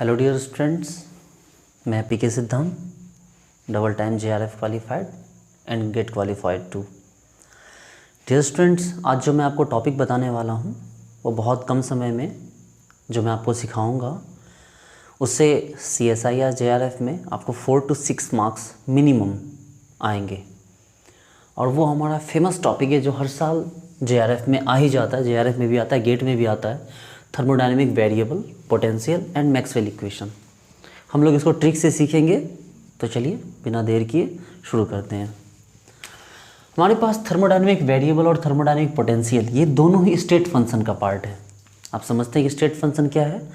Hello dear students, मैं P K Siddhant, double time JRF qualified and GATE qualified too. Dear students, आज जो मैं आपको टॉपिक बताने वाला हूँ वो बहुत कम समय में जो मैं आपको सिखाऊंगा उससे CSI या JRF में आपको 4 to 6 मार्क्स मिनिमम आएंगे। और वो हमारा फेमस टॉपिक है जो हर साल JRF में आ ही जाता है, JRF में भी आता है, गेट में भी आता है, thermodynamic variable, potential and Maxwell equation. हम लोग इसको ट्रिक से सीखेंगे। तो चलिए बिना देर किए शुरू करते हैं। हमारे पास थर्मोडायनेमिक वेरिएबल और थर्मोडायनेमिक पोटेंशियल ये दोनों ही स्टेट फंक्शन का पार्ट है। आप समझते हैं कि स्टेट फंक्शन क्या है?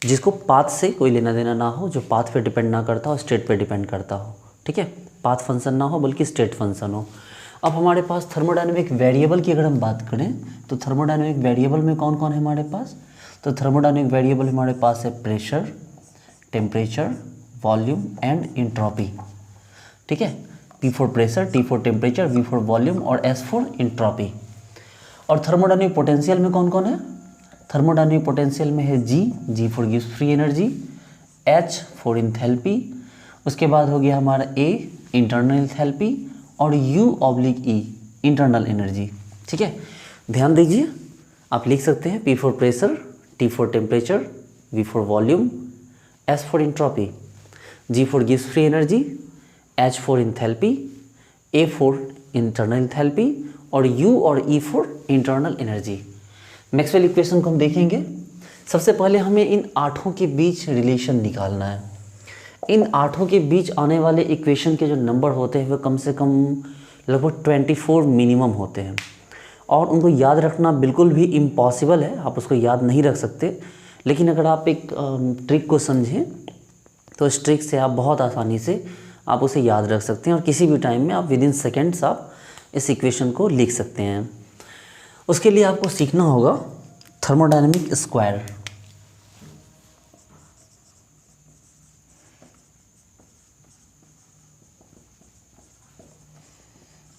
जिसको पाथ से कोई लेना देना ना हो, जो पाथ पे डिपेंड ना करता हो, स्टेट पे डिपेंड करता हो। ठीक है, पाथ फंक्शन ना हो बल्कि स्टेट फंक्शन हो। अब हमारे पास थर्मोडायनेमिक वेरिएबल की अगर हम बात करें तो थर्मोडायनेमिक वेरिएबल में कौन कौन है हमारे पास? तो थर्मोडायनेमिक वेरिएबल हमारे पास है pressure, temperature, volume and entropy. ठीक है, P for pressure, T for temperature, V for volume और S फॉर एंट्रोपी। और थर्मोडायनेमिक पोटेंशियल में कौन कौन है? थर्मोडायनेमिक पोटेंशियल में है G for gives free energy, H for enthalpy, उसके बाद हो गया हमारा A इंटरनल इंथैल्पी और U/E इंटरनल एनर्जी। ठीक है, ध्यान दीजिए, आप लिख सकते हैं P for pressure, T for temperature, V for volume, S for entropy, G for gives free energy, H for enthalpy, A for internal enthalpy और U और E for internal energy. Maxwell equation को हम देखेंगे। सबसे पहले हमें इन आठों के बीच रिलेशन निकालना है। इन आठों के बीच आने वाले इक्वेशन के जो नंबर होते हैं वो कम से कम लगभग 24 मिनिमम होते हैं और उनको याद रखना बिल्कुल भी इम्पॉसिबल है। आप उसको याद नहीं रख सकते, लेकिन अगर आप एक ट्रिक को समझें तो इस ट्रिक से आप बहुत आसानी से आप उसे याद रख सकते हैं और किसी भी टाइम में आप विदिन सेकेंड्स आप इस इक्वेशन को लिख सकते हैं। उसके लिए आपको सीखना होगा थर्मोडायनेमिक स्क्वायर।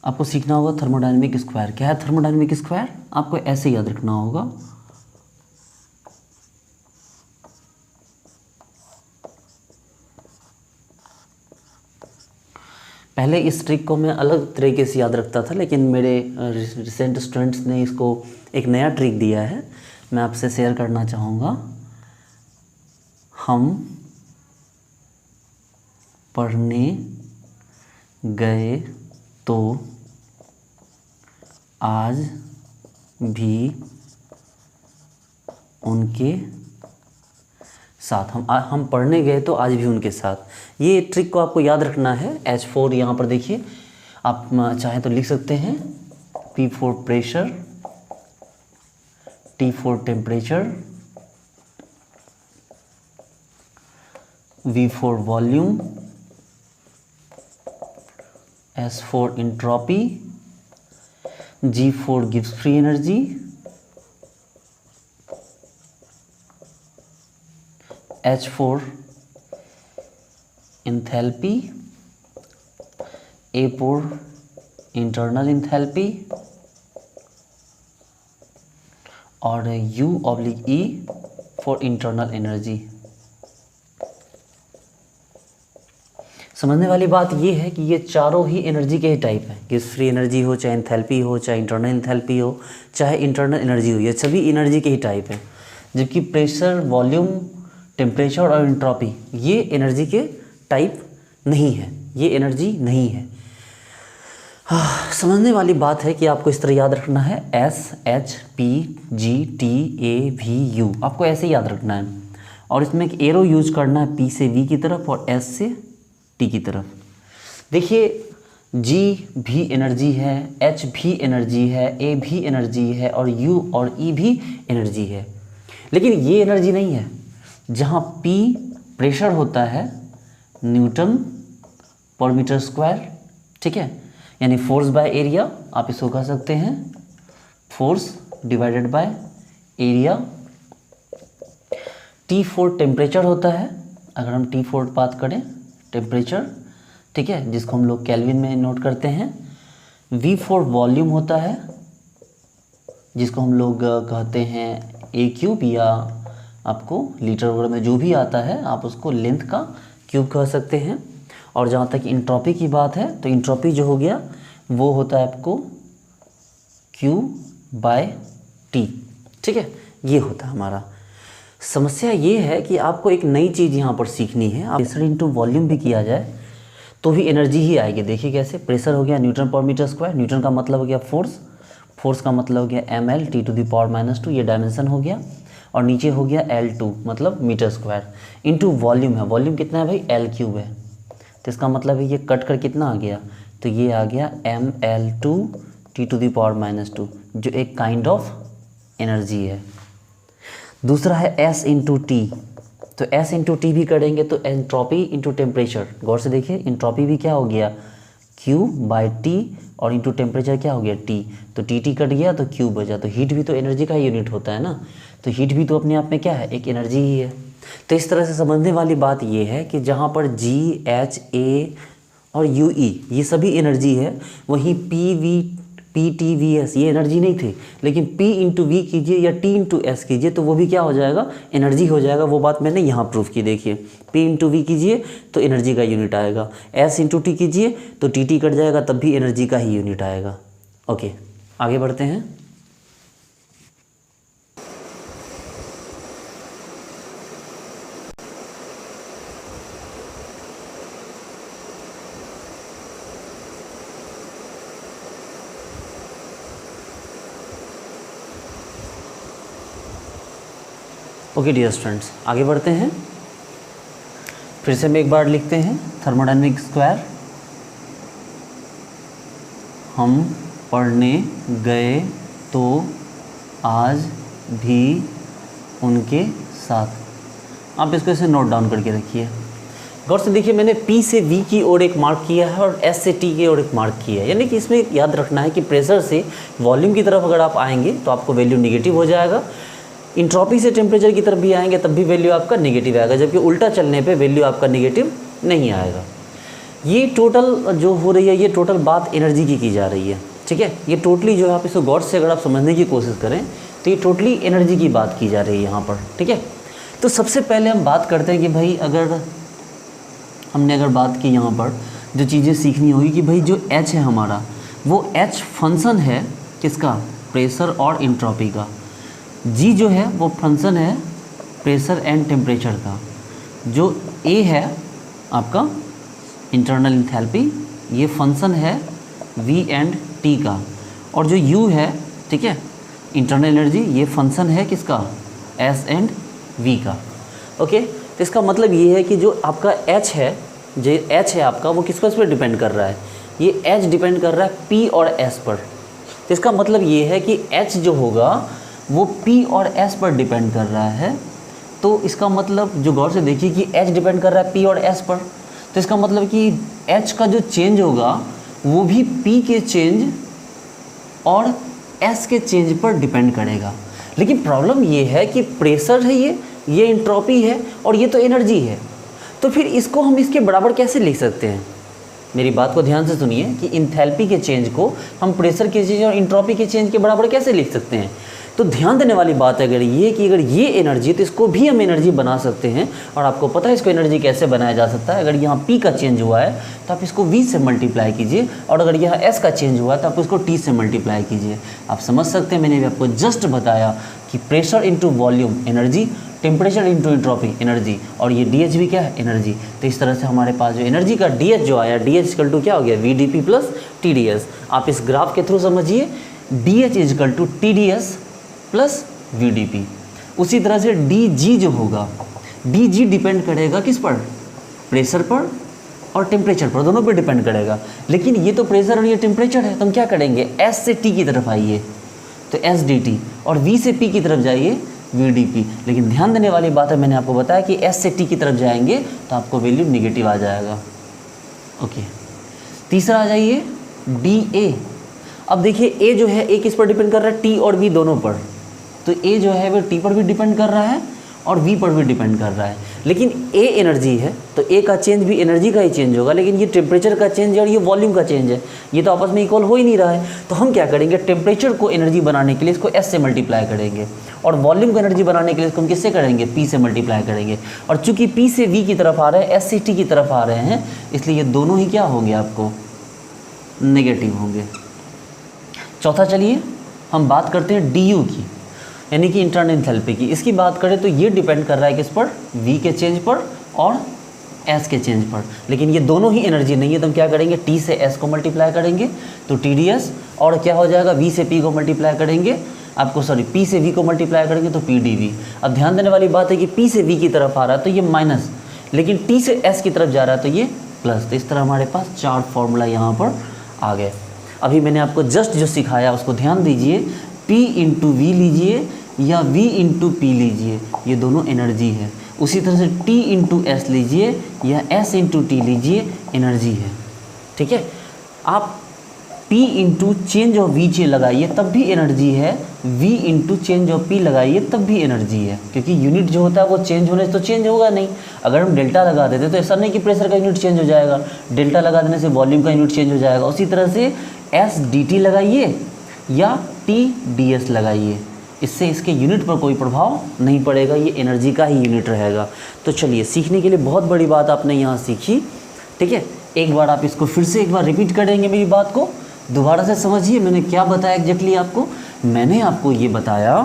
आपको सीखना होगा थर्मोडायनेमिक स्क्वायर। क्या है थर्मोडायनेमिक स्क्वायर? आपको ऐसे याद रखना होगा, पहले इस ट्रिक को मैं अलग तरीके से याद रखता था, लेकिन मेरे रिसेंट स्टूडेंट्स ने इसको एक नया ट्रिक दिया है, मैं आपसे शेयर करना चाहूँगा। हम पढ़ने गए तो आज भी उनके साथ, हम पढ़ने गए तो आज भी उनके साथ। ये ट्रिक को आपको याद रखना है। H4 यहाँ पर देखिए, आप चाहें तो लिख सकते हैं P for pressure, T for temperature, V for volume, S for entropy, G for gives free energy, H for enthalpy, A for internal enthalpy और U/E फॉर इंटरनल एनर्जी। समझने वाली बात ये है कि ये चारों ही एनर्जी के ही टाइप हैं। गिव्स फ्री एनर्जी हो, चाहे इंथैल्पी हो, चाहे इंटरनल इंथैल्पी हो, चाहे इंटरनल एनर्जी हो, ये सभी एनर्जी के ही टाइप हैं। जबकि प्रेशर, वॉल्यूम, टेम्परेचर और एंट्रोपी ये एनर्जी के टाइप नहीं है, ये एनर्जी नहीं है। समझने वाली बात है कि आपको इस तरह याद रखना है SHPGTAVU, आपको ऐसे याद रखना है और इसमें एक एरो यूज करना है P से V की तरफ और S से T की तरफ। देखिए, G भी एनर्जी है, H भी एनर्जी है, A भी एनर्जी है और U और E भी एनर्जी है, लेकिन ये एनर्जी नहीं है। जहाँ P प्रेशर होता है, न्यूटन पर मीटर स्क्वायर, ठीक है, यानी फोर्स बाय एरिया, आप इसको कह सकते हैं force divided by area. T for temperature होता है, अगर हम T फॉर बात करें टेम्परेचर, ठीक है, जिसको हम लोग केल्विन में नोट करते हैं। V फॉर वॉल्यूम होता है, जिसको हम लोग कहते हैं A क्यूब या आपको लीटर वगैरह में जो भी आता है आप उसको लेंथ का क्यूब कह सकते हैं। और जहाँ तक इंट्रॉपी की बात है तो इंट्रॉपी जो हो गया वो होता है आपको Q/T, ठीक है, ये होता है हमारा। समस्या ये है कि आपको एक नई चीज़ यहाँ पर सीखनी है। आप प्रेशर इंटू वॉल्यूम भी किया जाए तो भी एनर्जी ही आएगी। देखिए कैसे, प्रेशर हो गया न्यूटन पर मीटर स्क्वायर, न्यूटन का मतलब हो गया फोर्स, फोर्स का मतलब हो गया ml T⁻⁻², ये डायमेंशन हो गया, और नीचे हो गया L2 मतलब मीटर स्क्वायर, इंटू वॉल्यूम है, वॉल्यूम कितना है भाई L³ है, तो इसका मतलब है ये कट कर कितना आ गया, तो ये आ गया ml2 T⁻², जो एक काइंड ऑफ एनर्जी है। दूसरा है S इंटू टी, तो S इंटू टी भी करेंगे तो एंट्रोपी इंटू टेम्परेचर, गौर से देखिए एंट्रोपी भी क्या हो गया Q/T, और इंटू टेम्परेचर क्या हो गया T, तो T कट गया तो Q बचा, तो हीट भी तो एनर्जी का यूनिट होता है ना, तो हीट भी तो अपने आप में क्या है, एक एनर्जी ही है। तो इस तरह से समझने वाली बात ये है कि जहाँ पर G, H, A और UE ये सभी एनर्जी है, वहीं PTVS ये एनर्जी नहीं थे, लेकिन P इंटू वी कीजिए या T इंटू एस कीजिए तो वो भी क्या हो जाएगा, एनर्जी हो जाएगा। वो बात मैंने यहाँ प्रूफ की, देखिए P इंटू वी कीजिए तो एनर्जी का यूनिट आएगा, S इंटू टी कीजिए तो TT कट जाएगा तब भी एनर्जी का ही यूनिट आएगा। ओके, आगे बढ़ते हैं। ओके डियर स्टूडेंट्स, आगे बढ़ते हैं। फिर से हम एक बार लिखते हैं, थर्मोडायनेमिक स्क्वायर हम पढ़ने गए तो आज भी उनके साथ। आप इसको ऐसे नोट डाउन करके रखिए। गौर से देखिए, मैंने P से V की ओर एक मार्क किया है और S से T की ओर एक मार्क किया है, यानी कि इसमें याद रखना है कि प्रेशर से वॉल्यूम की तरफ अगर आप आएंगे तो आपको वैल्यू निगेटिव हो जाएगा, इंट्रॉपी से टेम्परेचर की तरफ भी आएंगे तब भी वैल्यू आपका नेगेटिव आएगा, जबकि उल्टा चलने पे वैल्यू आपका नेगेटिव नहीं आएगा। ये टोटल जो हो रही है, ये टोटल बात एनर्जी की जा रही है, ठीक है। ये टोटली जो है आप इसको गौर से अगर आप समझने की कोशिश करें तो ये टोटली एनर्जी की बात की जा रही है यहाँ पर, ठीक है। तो सबसे पहले हम बात करते हैं कि भाई अगर हमने बात की यहाँ पर जो चीज़ें सीखनी होगी कि भाई जो H है हमारा, वो H फंक्शन है किसका, प्रेशर और इंट्रॉपी का। G जो है वो फंक्शन है प्रेशर एंड टेम्परेचर का। जो A है आपका इंटरनल इंथैल्पी, ये फंक्शन है V एंड T का। और जो U है, ठीक है, इंटरनल एनर्जी, ये फंक्शन है किसका, S एंड V का। ओके, तो इसका मतलब ये है कि जो आपका H है, जो H है आपका, वो किस पर डिपेंड कर रहा है, ये H डिपेंड कर रहा है P और S पर। तो इसका मतलब ये है कि H जो होगा वो P और S पर डिपेंड कर रहा है। तो इसका मतलब जो गौर से देखिए कि H डिपेंड कर रहा है P और S पर, तो इसका मतलब कि H का जो चेंज होगा वो भी P के चेंज और S के चेंज पर डिपेंड करेगा। लेकिन प्रॉब्लम ये है कि प्रेशर है, ये इंट्रॉपी है और ये तो एनर्जी है, तो फिर इसको हम इसके बराबर कैसे लिख सकते हैं। मेरी बात को ध्यान से सुनिए कि इंथैल्पी के चेंज को हम प्रेशर के चेंज और इंट्रॉपी के चेंज के बराबर कैसे लिख सकते हैं। तो ध्यान देने वाली बात है अगर ये कि अगर ये एनर्जी, तो इसको भी हम एनर्जी बना सकते हैं। और आपको पता है इसको एनर्जी कैसे बनाया जा सकता है। अगर यहाँ P का चेंज हुआ है तो आप इसको V से मल्टीप्लाई कीजिए, और अगर यहाँ S का चेंज हुआ है तो आप इसको T से मल्टीप्लाई कीजिए। आप समझ सकते हैं, मैंने भी आपको जस्ट बताया कि pressure into volume energy, temperature into entropy energy, और ये DH भी क्या है, एनर्जी। तो इस तरह से हमारे पास जो एनर्जी का DH जो आया, DH इक्वल टू क्या हो गया, VdP प्लस TdS। आप इस ग्राफ के थ्रू समझिए, DH equal to TdS plus VdP। उसी तरह से DG जो होगा, DG डिपेंड करेगा किस पर, प्रेशर पर और टेम्परेचर पर, दोनों पर डिपेंड करेगा। लेकिन ये तो प्रेशर और ये टेम्परेचर है, तो हम क्या करेंगे, S से T की तरफ आइए तो SdT, और V से P की तरफ जाइए VdP। लेकिन ध्यान देने वाली बात है, मैंने आपको बताया कि S से T की तरफ जाएंगे तो आपको वैल्यू निगेटिव आ जाएगा। ओके, तीसरा आ जाइए DA। अब देखिए A जो है, A किस पर डिपेंड कर रहा है, T और V दोनों पर। तो A जो है वो T पर भी डिपेंड कर रहा है और V पर भी डिपेंड कर रहा है। लेकिन A एनर्जी है तो A का चेंज भी एनर्जी का ही चेंज होगा, लेकिन ये टेम्परेचर का चेंज है और ये वॉल्यूम का चेंज है, ये तो आपस में इक्वल हो ही नहीं रहा है। तो हम क्या करेंगे, टेम्परेचर को एनर्जी बनाने के लिए इसको S से मल्टीप्लाई करेंगे, और वॉल्यूम को एनर्जी बनाने के लिए इसको हम किससे करेंगे, P से मल्टीप्लाई करेंगे। और चूंकि P से V की तरफ आ रहे हैं, S से T की तरफ आ रहे हैं, इसलिए ये दोनों ही क्या होंगे, आपको नेगेटिव होंगे। चौथा चलिए हम बात करते हैं DU की, यानी कि इंटरनल एंथैल्पी की। इसकी बात करें तो ये डिपेंड कर रहा है किस पर, V के चेंज पर और S के चेंज पर, लेकिन ये दोनों ही एनर्जी नहीं है। तो हम क्या करेंगे, T से S को मल्टीप्लाई करेंगे तो TdS, और क्या हो जाएगा, V से P को मल्टीप्लाई करेंगे, आपको सॉरी P से V को मल्टीप्लाई करेंगे तो PdV। अब ध्यान देने वाली बात है कि P से V की तरफ आ रहा है तो ये माइनस, लेकिन T से S की तरफ जा रहा है तो ये प्लस। तो इस तरह हमारे पास 4 फॉर्मूला यहाँ पर आ गए। अभी मैंने आपको जस्ट जो सिखाया उसको ध्यान दीजिए, P इंटू V लीजिए या V इंटू P लीजिए, ये दोनों एनर्जी है। उसी तरह से T इंटू S लीजिए या S इंटू T लीजिए, एनर्जी है। ठीक है, आप P into change of V लगाइए तब भी एनर्जी है, V into change of P लगाइए तब भी एनर्जी है, क्योंकि यूनिट जो होता है वो चेंज होने से तो चेंज होगा नहीं। अगर हम डेल्टा लगा देते तो ऐसा नहीं कि प्रेशर का यूनिट चेंज हो जाएगा, डेल्टा लगा देने से वॉल्यूम का यूनिट चेंज हो जाएगा। उसी तरह से S dt लगाइए या T ds लगाइए, इससे इसके यूनिट पर कोई प्रभाव नहीं पड़ेगा, ये एनर्जी का ही यूनिट रहेगा। तो चलिए, सीखने के लिए बहुत बड़ी बात आपने यहाँ सीखी। ठीक है, एक बार आप इसको फिर से एक बार रिपीट करेंगे, मेरी बात को दोबारा से समझिए। मैंने क्या बताया एग्जैक्टली आपको, मैंने आपको ये बताया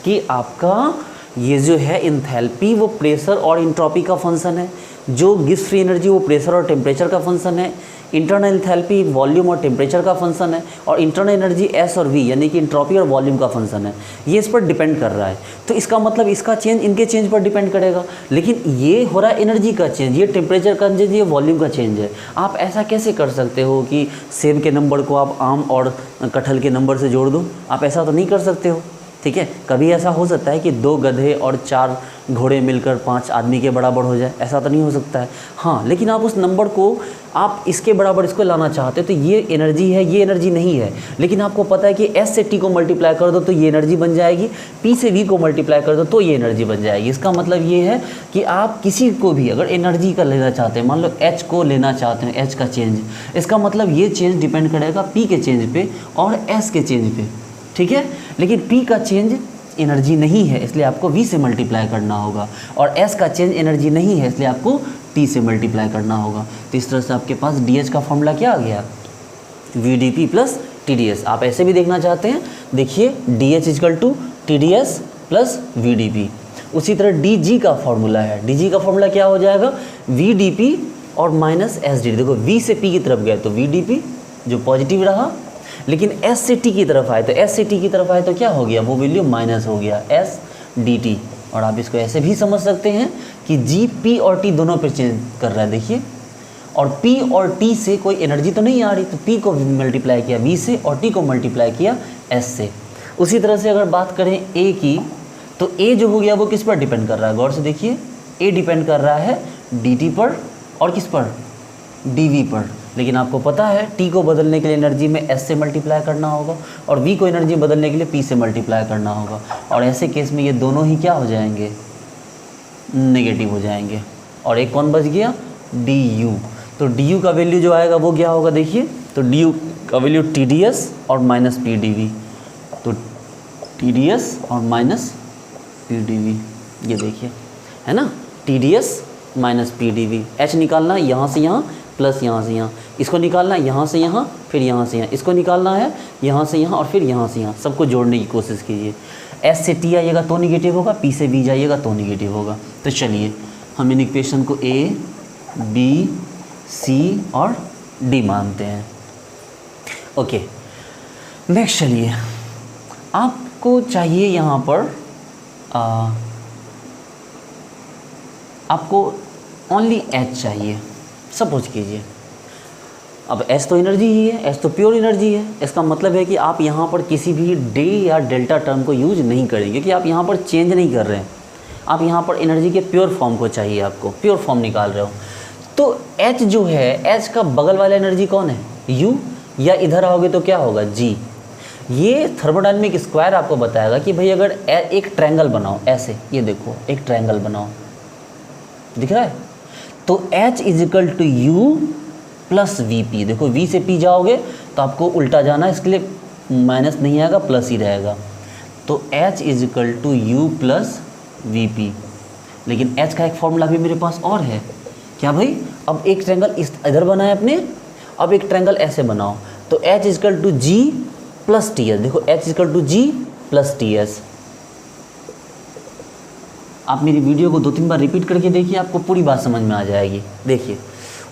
कि आपका ये जो है एंथैल्पी वो प्रेशर और एंट्रोपी का फंक्शन है, जो गिव्स फ्री एनर्जी वो प्रेशर और टेम्परेचर का फंक्शन है, इंटरनल एंथैल्पी वॉल्यूम और टेम्परेचर का फंक्शन है, और इंटरनल एनर्जी S और V यानी कि एंट्रोपी और वॉल्यूम का फंक्शन है। ये इस पर डिपेंड कर रहा है, तो इसका मतलब इसका चेंज इनके चेंज पर डिपेंड करेगा। लेकिन ये हो रहा है एनर्जी का चेंज, ये टेम्परेचर का चेंज, ये वॉल्यूम का चेंज है। आप ऐसा कैसे कर सकते हो कि सेब के नंबर को आप आम और कटहल के नंबर से जोड़ दो, आप ऐसा तो नहीं कर सकते हो। ठीक है, कभी ऐसा हो सकता है कि 2 गधे और 4 घोड़े मिलकर 5 आदमी के बराबर हो जाए, ऐसा तो नहीं हो सकता है। हाँ, लेकिन आप उस नंबर को आप इसके बराबर इसको लाना चाहते हो तो ये एनर्जी है, ये एनर्जी नहीं है। लेकिन आपको पता है कि S से T को मल्टीप्लाई कर दो तो ये एनर्जी बन जाएगी, P से V को मल्टीप्लाई कर दो तो ये एनर्जी बन जाएगी। इसका मतलब ये है कि आप किसी को भी अगर एनर्जी का लेना चाहते हैं, मान लो H को लेना चाहते हैं, H का चेंज, इसका मतलब ये चेंज डिपेंड करेगा P के चेंज पे और S के चेंज पे। ठीक है, लेकिन P का चेंज एनर्जी नहीं है, इसलिए आपको V से मल्टीप्लाई करना होगा, और S का चेंज एनर्जी नहीं है, इसलिए आपको T से मल्टीप्लाई करना होगा। तो इस तरह से आपके पास DH का फॉर्मूला क्या आ गया, VdP प्लस TdS। आप ऐसे भी देखना चाहते हैं, देखिए DH is equal to TdS plus VdP। उसी तरह DG का फॉर्मूला है, DG का फॉर्मूला क्या हो जाएगा, VdP और माइनस SdT। देखो V से P की तरफ गए तो VdP जो पॉजिटिव रहा, लेकिन S से T की तरफ आए तो S से T की तरफ आए तो क्या हो गया, वो वैल्यू माइनस हो गया SdT। और आप इसको ऐसे भी समझ सकते हैं कि G P और T दोनों पर चेंज कर रहा है, देखिए, और P और T से कोई एनर्जी तो नहीं आ रही, तो P को मल्टीप्लाई किया V से और T को मल्टीप्लाई किया S से। उसी तरह से अगर बात करें A की, तो A जो हो गया वो किस पर डिपेंड कर रहा है, गौर से देखिए, A डिपेंड कर रहा है dt पर और किस पर, dv पर। लेकिन आपको पता है T को बदलने के लिए एनर्जी में S से मल्टीप्लाई करना होगा और V को एनर्जी बदलने के लिए P से मल्टीप्लाई करना होगा, और ऐसे केस में ये दोनों ही क्या हो जाएंगे, नेगेटिव हो जाएंगे। और एक कौन बच गया, du। तो du का वैल्यू जो आएगा वो क्या होगा, देखिए, तो du का वैल्यू TdS और माइनस PdV। तो TdS और माइनस PdV, ये देखिए, है ना, TdS माइनस PdV। H निकालना है यहाँ से यहाँ प्लस यहाँ से यहाँ, इसको निकालना है यहाँ से यहाँ, फिर यहाँ से यहाँ, इसको निकालना है यहाँ से यहाँ और फिर यहाँ से यहाँ, सबको जोड़ने की कोशिश कीजिए। S से T आइएगा तो निगेटिव होगा, P से V जाइएगा तो निगेटिव होगा। तो चलिए हम इन इक्वेशन को A, B, C और D मानते हैं। ओके, नेक्स्ट चलिए, आपको चाहिए यहाँ पर आपको ओनली H चाहिए, सपोज कीजिए। अब S तो एनर्जी ही है, S तो प्योर एनर्जी है। इसका मतलब है कि आप यहाँ पर किसी भी डे या डेल्टा टर्म को यूज नहीं करेंगे, कि आप यहाँ पर चेंज नहीं कर रहे हैं, आप यहाँ पर एनर्जी के प्योर फॉर्म को चाहिए, आपको प्योर फॉर्म निकाल रहे हो। तो H जो है, H का बगल वाला एनर्जी कौन है, U, या इधर आओगे तो क्या होगा G। ये थर्मोडायनेमिक स्क्वायर आपको बताएगा कि भाई अगर एक ट्रायंगल बनाओ ऐसे, ये देखो एक ट्रायंगल बनाओ, दिख रहा है, तो H is equal to U plus V P. देखो V से P जाओगे तो आपको उल्टा जाना है, इसके लिए माइनस नहीं आएगा, प्लस ही रहेगा। तो H is equal to U plus V P. लेकिन H का एक फॉर्मूला भी मेरे पास और है, क्या भाई, अब एक ट्रायंगल इस इधर बना है अपने, अब एक ट्रायंगल ऐसे बनाओ, तो H is equal to G plus T S. देखो H is equal to G plus T S. आप मेरी वीडियो को 2-3 बार रिपीट करके देखिए, आपको पूरी बात समझ में आ जाएगी। देखिए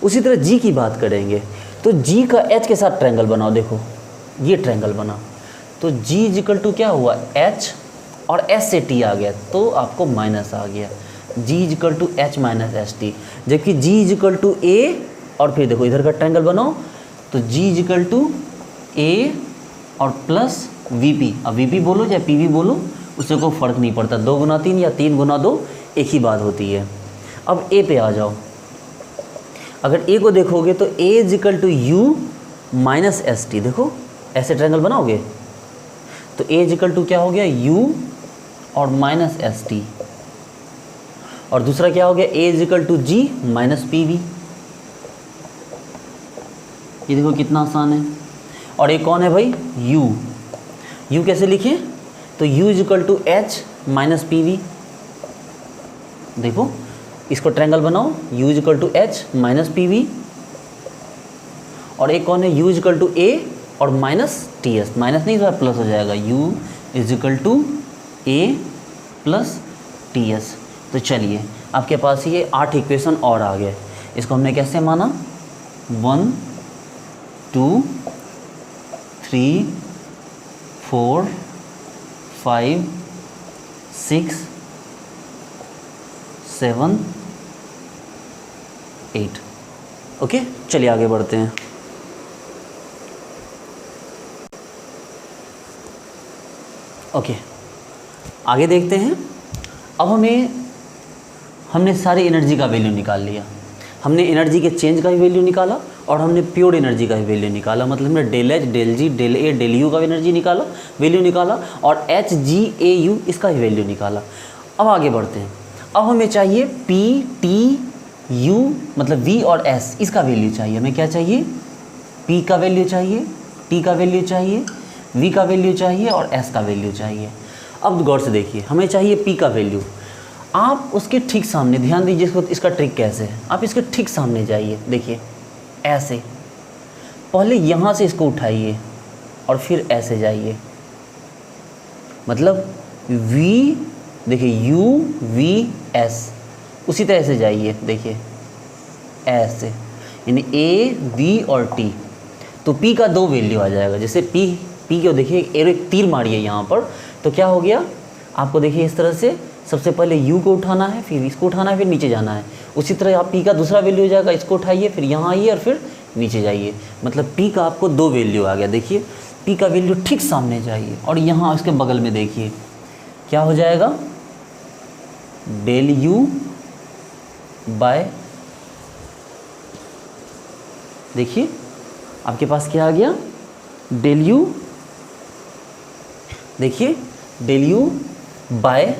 उसी तरह G की बात करेंगे, तो G का H के साथ ट्रायंगल बनाओ। देखो ये ट्रायंगल बना, तो G इज इक्वल टू क्या हुआ, H और S से T आ गया, तो आपको माइनस आ गया। G is equal to H minus S T. जबकि G is equal to A, और फिर देखो इधर का ट्रायंगल बनाओ, तो G is equal to A और प्लस वी पी। अब वी पी बोलो या पी वी बोलो, उससे कोई फ़र्क नहीं पड़ता, 2 गुना 3 या 3 गुना 2 एक ही बात होती है। अब A पे आ जाओ, अगर A को देखोगे तो A is equal to U minus S T. देखो ऐसे ट्रायंगल बनाओगे तो A इज इक्वल टू क्या हो गया, U और माइनस एस टी। और दूसरा क्या हो गया, A is equal to G minus P V. ये देखो कितना आसान है। और एक कौन है भाई, U कैसे लिखें, तो U is equal to H minus P V. देखो इसको ट्रायंगल बनाओ, U is equal to H minus P V. और एक कौन है, U is equal to A और माइनस टी एस। माइनस नहीं, तो प्लस हो जाएगा, U is equal to A plus T S. तो चलिए आपके पास ये 8 इक्वेशन और आ गए। इसको हमने कैसे माना, 1 2 3 4 5 6 7 8। ओके, चलिए आगे बढ़ते हैं। ओके, आगे देखते हैं। अब हमने सारी एनर्जी का वैल्यू निकाल लिया। हमने एनर्जी के चेंज का भी वैल्यू निकाला और हमने प्योर एनर्जी का भी वैल्यू निकाला। मतलब हमने del H, del G, del A, del U का एनर्जी निकाला, वैल्यू निकाला, और एच जी ए यू इसका भी वैल्यू निकाला। अब आगे बढ़ते हैं। अब हमें चाहिए पी टी यू, मतलब वी और एस, इसका वैल्यू चाहिए। हमें क्या चाहिए, पी का वैल्यू चाहिए, टी का वैल्यू चाहिए, वी का वैल्यू चाहिए और एस का वैल्यू चाहिए। अब गौर से देखिए, हमें चाहिए पी का वैल्यू। आप उसके ठीक सामने, ध्यान दीजिए इसका ट्रिक कैसे है। आप इसके ठीक सामने जाइए, देखिए ऐसे, पहले यहाँ से इसको उठाइए और फिर ऐसे जाइए। मतलब V, देखिए U V S, उसी तरह से जाइए, देखिए ऐसे, यानी A V और T। तो P का 2 वैल्यू आ जाएगा। जैसे P को देखिए, एक तीर मारिए यहाँ पर, तो क्या हो गया आपको, देखिए इस तरह से सबसे पहले U को उठाना है, फिर इसको उठाना है, फिर नीचे जाना है। उसी तरह आप P का दूसरा वैल्यू हो जाएगा, इसको उठाइए, फिर यहाँ आइए और फिर नीचे जाइए। मतलब P का आपको 2 वैल्यू आ गया। देखिए P का वैल्यू ठीक सामने जाइए और यहाँ इसके बगल में देखिए क्या हो जाएगा, डेल U बाय, देखिए आपके पास क्या आ गया, डेल U, देखिए del U by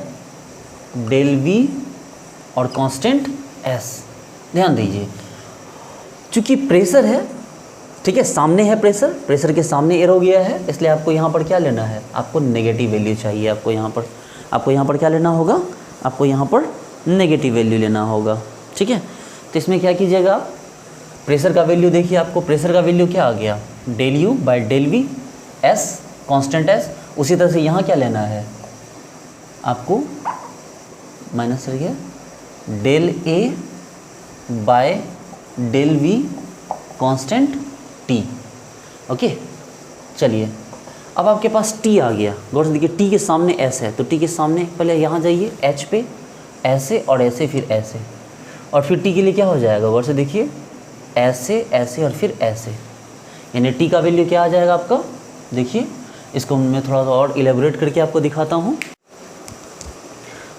del V और कांस्टेंट S। ध्यान दीजिए, चूँकि प्रेशर है, ठीक है, सामने है प्रेशर, प्रेशर के सामने एरो गया है, इसलिए आपको यहाँ पर क्या लेना है, आपको नेगेटिव वैल्यू चाहिए। आपको यहाँ पर क्या लेना होगा, आपको यहाँ पर नेगेटिव वैल्यू लेना होगा। ठीक है, तो इसमें क्या कीजिएगा, प्रेशर का वैल्यू देखिए, आपको प्रेशर का वैल्यू क्या आ गया, del U by del V, S constant S। उसी तरह से यहाँ क्या लेना है आपको, माइनस कर गया, del A by del V constant T। Okay, चलिए अब आपके पास T आ गया। गौर से देखिए, T के सामने S है, तो T के सामने पहले यहाँ जाइए H पे, ऐसे और ऐसे, फिर ऐसे, और फिर T के लिए क्या हो जाएगा, गौर से देखिए, ऐसे ऐसे और फिर ऐसे, यानी T का वैल्यू क्या आ जाएगा आपका। देखिए इसको मैं थोड़ा सा और इलेबोरेट करके आपको दिखाता हूँ।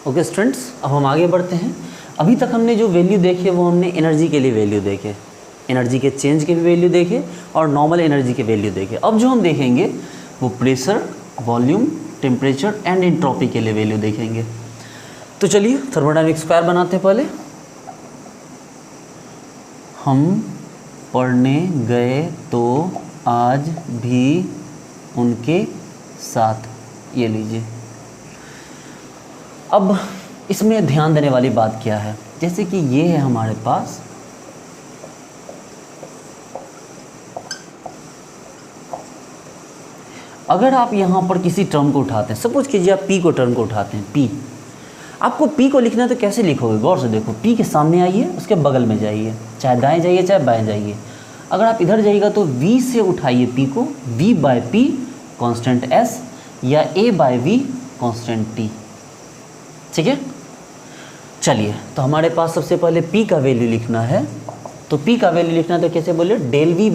ओके स्टूडेंट्स, अब हम आगे बढ़ते हैं। अभी तक हमने जो वैल्यू देखे वो हमने एनर्जी के लिए वैल्यू देखे, एनर्जी के चेंज के भी वैल्यू देखे और नॉर्मल एनर्जी के वैल्यू देखे। अब जो हम देखेंगे वो pressure, volume, temperature and entropy के लिए वैल्यू देखेंगे। तो चलिए थर्मोडायनामिक स्क्वायर बनाते हैं। पहले हम पढ़ने गए तो आज भी उनके साथ, ये लीजिए। अब इसमें ध्यान देने वाली बात क्या है, जैसे कि ये है हमारे पास अगर आप यहाँ पर किसी टर्म को उठाते हैं, सपोज कीजिए आप पी को टर्म को उठाते हैं, पी, आपको पी को लिखना है तो कैसे लिखोगे, गौर से देखो। पी के सामने आइए, उसके बगल में जाइए, चाहे दाएं जाइए चाहे बाएं जाइए। अगर आप इधर जाइएगा तो वी से उठाइए पी को, V by P constant S या A by V constant T, ठीक है। चलिए तो हमारे पास सबसे पहले पी का वैल्यू लिखना है। तो पी का वैल्यू लिखना है तो कैसे बोलिए, del V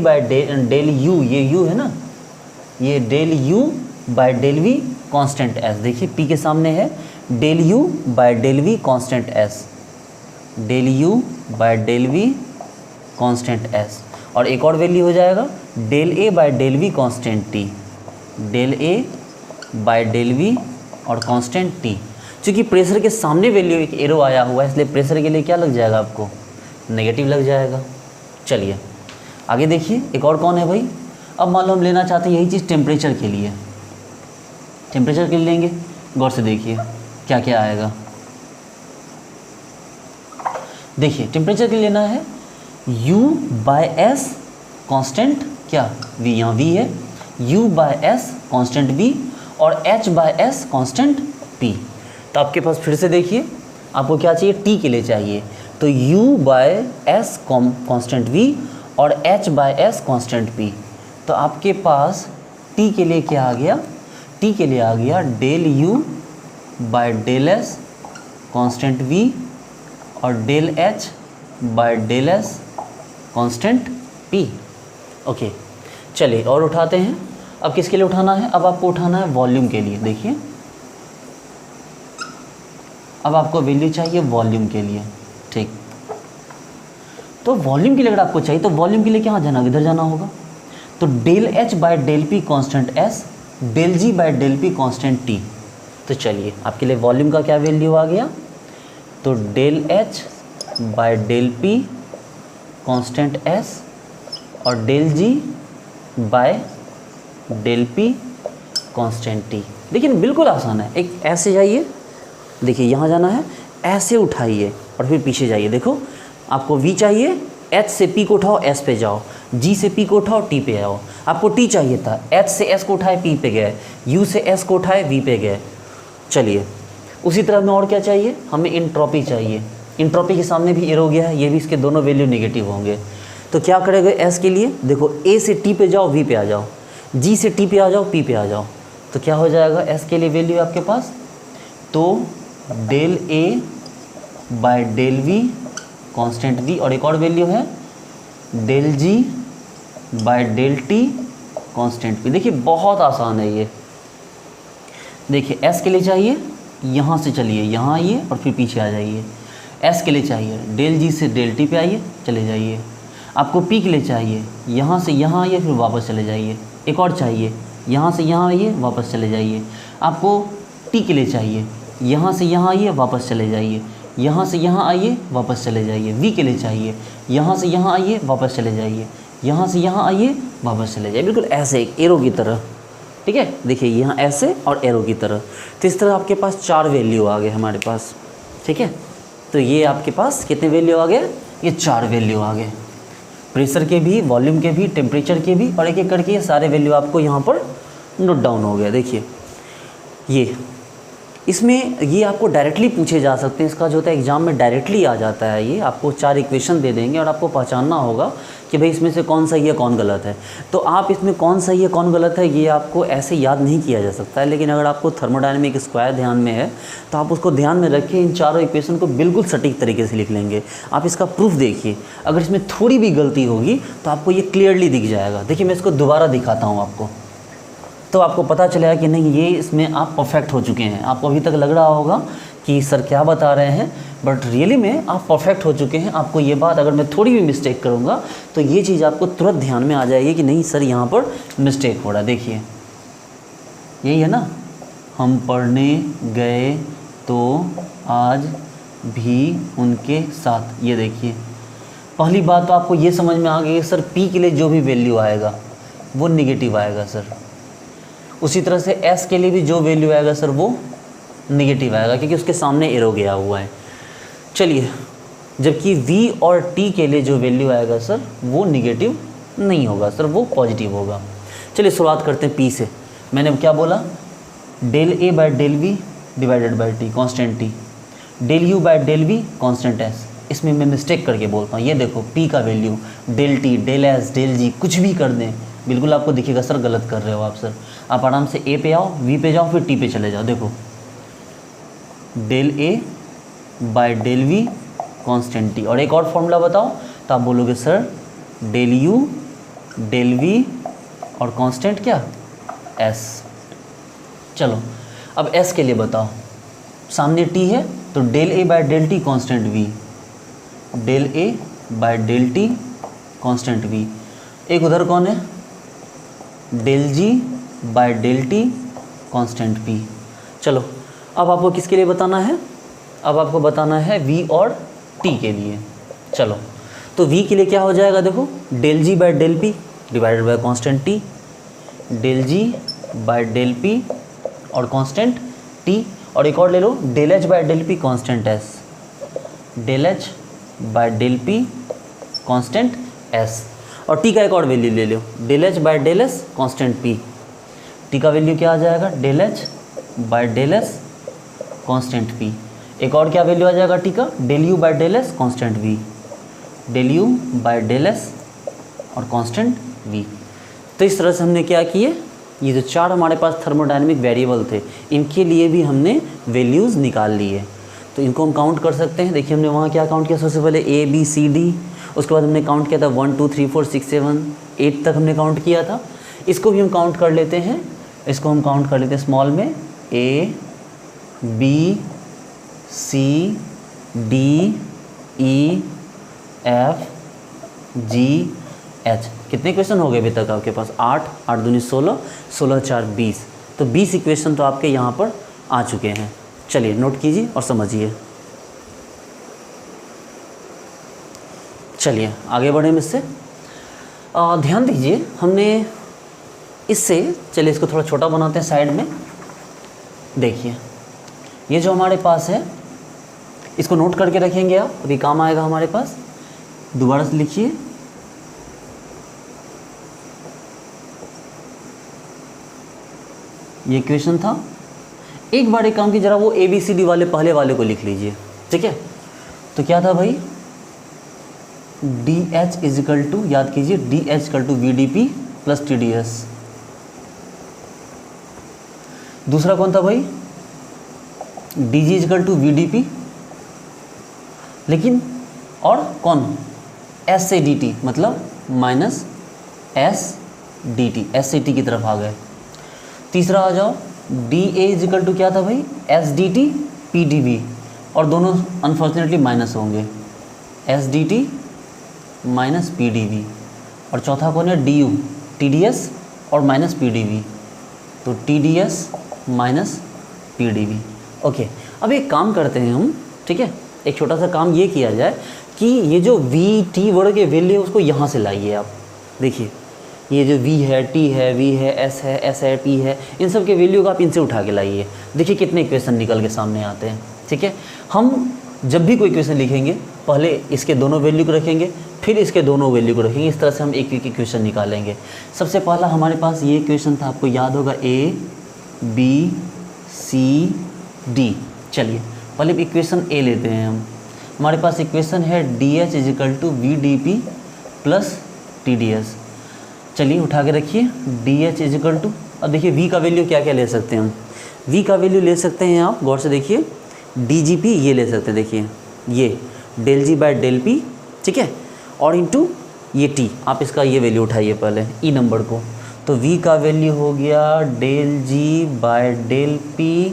by del U, ये यू है ना, ये del U by del V constant S. देखिए पी के सामने है del U by del V constant S, del U by del V constant S. और एक और वैल्यू हो जाएगा del A by del V constant T, del A by del V और कांस्टेंट टी। क्योंकि प्रेशर के सामने वैल्यू एक एरो आया हुआ है, इसलिए प्रेशर के लिए क्या लग जाएगा आपको, नेगेटिव लग जाएगा। चलिए आगे देखिए, एक और कौन है भाई। अब मान लो हम लेना चाहते हैं यही चीज़ टेम्परेचर के लिए, टेम्परेचर के लिए लेंगे। गौर से देखिए क्या क्या आएगा। देखिए टेम्परेचर के लिए लेना है U बाय एस कॉन्स्टेंट क्या, V, यहाँ V है, U by S constant V और H by S constant P। तो आपके पास फिर से देखिए आपको क्या चाहिए, T के लिए चाहिए तो U by S constant V और H by S constant P। तो आपके पास T के लिए क्या आ गया, T के लिए आ गया del U by del S constant V और del H by del S constant P। Okay चलिए और उठाते हैं। अब किसके लिए उठाना है, अब आपको उठाना है वॉल्यूम के लिए। देखिए अब आपको वैल्यू चाहिए वॉल्यूम के लिए, ठीक। तो वॉल्यूम के लिए अगर आपको चाहिए तो वॉल्यूम के लिए कहाँ जाना, इधर जाना होगा। तो del H by del P constant S, del G by del P constant T। तो चलिए आपके लिए वॉल्यूम का क्या वैल्यू आ गया, तो del H by del P constant S और del G by del P constant T। देखिए बिल्कुल आसान है। एक ऐसे जाइए, देखिए यहाँ जाना है, ऐसे उठाइए और फिर पीछे जाइए। देखो आपको V चाहिए, H से P को उठाओ S पे जाओ, G से P को उठाओ T पे आओ। आपको T चाहिए था, H से S को उठाए P पे गए, U से S को उठाए V पे गए। चलिए उसी तरह में और क्या चाहिए, हमें इंट्रोपी चाहिए। इंट्रोपी के सामने भी एरो गया है, ये भी इसके दोनों वैल्यू नेगेटिव होंगे। तो क्या करेंगे S के लिए, देखो A से T पे जाओ V पे आ जाओ, G से T पे आ जाओ P पे आ जाओ। तो क्या हो जाएगा S के लिए वैल्यू आपके पास, तो del A by del V constant V और एक और वैल्यू है del G by del T constant P। देखिए बहुत आसान है ये। देखिए S के लिए चाहिए, यहाँ से चलिए यहाँ आइए और फिर पीछे आ जाइए। S के लिए चाहिए डेल G से डेल T पे आइए, चले जाइए। आपको P के लिए चाहिए यहाँ से यहाँ आइए फिर वापस चले जाइए। एक और चाहिए यहाँ से यहाँ आइए वापस चले जाइए। आपको T के लिए चाहिए यहाँ से यहाँ आइए वापस चले जाइए, यहाँ से यहाँ आइए वापस चले जाइए। V के लिए चाहिए यहाँ से यहाँ आइए वापस चले जाइए, यहाँ से यहाँ आइए वापस चले जाइए। बिल्कुल ऐसे एक एरो की तरह, ठीक है। देखिए यहाँ ऐसे और एरो की तरह। तो इस तरह आपके पास 4 वैल्यू आ गए हमारे पास, ठीक है। तो ये आपके पास कितने वैल्यू आ गए, ये 4 वैल्यू आ गए, प्रेशर के भी, वॉल्यूम के भी, टेम्परेचर के भी, और एक एक करके ये सारे वैल्यू आपको यहाँ पर नोट डाउन हो गया। देखिए ये इसमें ये आपको डायरेक्टली पूछे जा सकते हैं। इसका जो होता है एग्जाम में डायरेक्टली आ जाता है। ये आपको 4 इक्वेशन दे देंगे और आपको पहचानना होगा कि भाई इसमें से कौन सही है कौन गलत है। तो आप इसमें कौन सही है कौन गलत है ये आपको ऐसे याद नहीं किया जा सकता है। लेकिन अगर आपको थर्मोडायनामिक स्क्वायर ध्यान में है तो आप उसको ध्यान में रखें, इन चारों इक्वेशन को बिल्कुल सटीक तरीके से लिख लेंगे। आप इसका प्रूफ देखिए, अगर इसमें थोड़ी भी गलती होगी तो आपको ये क्लियरली दिख जाएगा। देखिए मैं इसको दोबारा दिखाता हूँ आपको। तो आपको पता चलेगा कि नहीं ये इसमें आप परफेक्ट हो चुके हैं। आपको अभी तक लग रहा होगा कि सर क्या बता रहे हैं, बट रियली में आप परफेक्ट हो चुके हैं। आपको ये बात, अगर मैं थोड़ी भी मिस्टेक करूँगा तो ये चीज़ आपको तुरंत ध्यान में आ जाएगी कि नहीं सर यहाँ पर मिस्टेक हो रहा है। देखिए यही है ना, हम पढ़ने गए तो आज भी उनके साथ। ये देखिए पहली बात तो आपको ये समझ में आ गई सर पी के लिए जो भी वैल्यू आएगा वो निगेटिव आएगा सर। उसी तरह से एस के लिए भी जो वैल्यू आएगा सर वो निगेटिव आएगा, क्योंकि उसके सामने एरो गया हुआ है। चलिए, जबकि वी और टी के लिए जो वैल्यू आएगा सर वो निगेटिव नहीं होगा सर, वो पॉजिटिव होगा। चलिए शुरुआत करते हैं पी से। मैंने क्या बोला, del A by del V divided by T constant T, del U by del V constant S. इसमें मैं मिस्टेक करके बोलता हूँ, ये देखो पी का value del T, del S, del G कुछ भी कर दें, बिल्कुल आपको दिखेगा सर गलत कर रहे हो आप सर। आप आराम से ए पे आओ, वी पे जाओ, फिर टी पे चले जाओ। देखो del A by del V constant T, और एक और फॉर्मूला बताओ तो आप बोलोगे sir del U del V और कांस्टेंट क्या एस। चलो अब एस के लिए बताओ, सामने टी है तो del A by del T constant V, del A by del T constant V. एक उधर कौन है, del ji by del T constant P. चलो अब आपको किसके लिए बताना है, अब आपको बताना है वी और टी के लिए। चलो तो वी के लिए क्या हो जाएगा, देखो del ji by del P divided by constant T, del ji by del P और कांस्टेंट टी। और एक और ले लो, del H by del P constant S, del H by del P constant S. और टी का एक और वैल्यू ले लो, del H by del S constant P. T का वैल्यू क्या आ जाएगा, del H by del S constant P. एक और क्या वैल्यू आ जाएगा टी का, del U by del S constant V, del U by del S और कांस्टेंट वी। तो इस तरह से हमने क्या किए, ये जो चार हमारे पास थर्मोडायनेमिक वेरिएबल थे इनके लिए भी हमने वैल्यूज़ निकाल लिए। तो इनको हम काउंट कर सकते हैं। देखिए हमने वहाँ क्या काउंट किया, सबसे पहले ए बी सी डी, उसके बाद हमने काउंट किया था 1 2 3 4 6 7 8 तक हमने काउंट किया था। इसको भी हम काउंट कर लेते हैं, इसको हम काउंट कर लेते हैं स्मॉल में, A B C D E F G H. कितने क्वेश्चन हो गए अभी तक आपके पास, 8 8 दूनी 16, 16 4 20। तो 20 इक्वेशन तो आपके यहाँ पर आ चुके हैं। चलिए नोट कीजिए और समझिए। चलिए आगे बढ़े हम इससे। ध्यान दीजिए, हमने इससे, चलिए इसको थोड़ा छोटा बनाते हैं साइड में। देखिए ये जो हमारे पास है इसको नोट करके रखेंगे आप, अभी काम आएगा हमारे पास। दोबारा से लिखिए, ये इक्वेशन था। एक बार एक काम की, जरा वो ए बी सी डी वाले पहले वाले को लिख लीजिए, ठीक है। तो क्या था भाई, D H is equal to, याद कीजिए, D H equal to V D P plus T D S. दूसरा कौन था भाई, D G equal to V D P, लेकिन और कौन, एस से डी टी, मतलब minus S D T, S से टी की तरफ आ गए। तीसरा आ जाओ, डी ए इजिकल टू क्या था भाई, S D T P D V, और दोनों अनफॉर्चुनेटली माइनस होंगे, S D T minus P D V. और चौथा कौन है, D U, T D S और माइनस पी डी वी, तो T D S minus P D V. Okay, अब एक काम करते हैं हम, ठीक है, एक छोटा सा काम ये किया जाए कि ये जो वी टी वर्ड के वैल्यू है उसको यहाँ से लाइए आप। देखिए ये जो वी है, टी है, वी है, एस है, टी है, इन सब के वैल्यू को आप इनसे उठा के लाइए। देखिए कितने इक्वेशन निकल के सामने आते हैं, ठीक है। हम जब भी कोई इक्वेशन लिखेंगे पहले इसके दोनों वैल्यू को रखेंगे, फिर इसके दोनों वैल्यू को रखेंगे, इस तरह से हम एक एक इक्वेशन निकालेंगे। सबसे पहला हमारे पास ये इक्वेशन था, आपको याद होगा, ए बी सी डी। चलिए पहले इक्वेशन ए लेते हैं हम। हमारे पास इक्वेशन है D H is equal to V D P plus T D S. चलिए उठा के रखिए, D H is equal to, अब देखिए वी का वैल्यू क्या क्या ले सकते हैं हम। वी का वैल्यू ले सकते हैं आप, गौर से देखिए, डी जी पी ये ले सकते हैं, देखिए ये del ji by del P, ठीक है, और इंटू ये टी, आप इसका ये वैल्यू उठाइए पहले ई नंबर को, तो v का वैल्यू हो गया del ji by del p,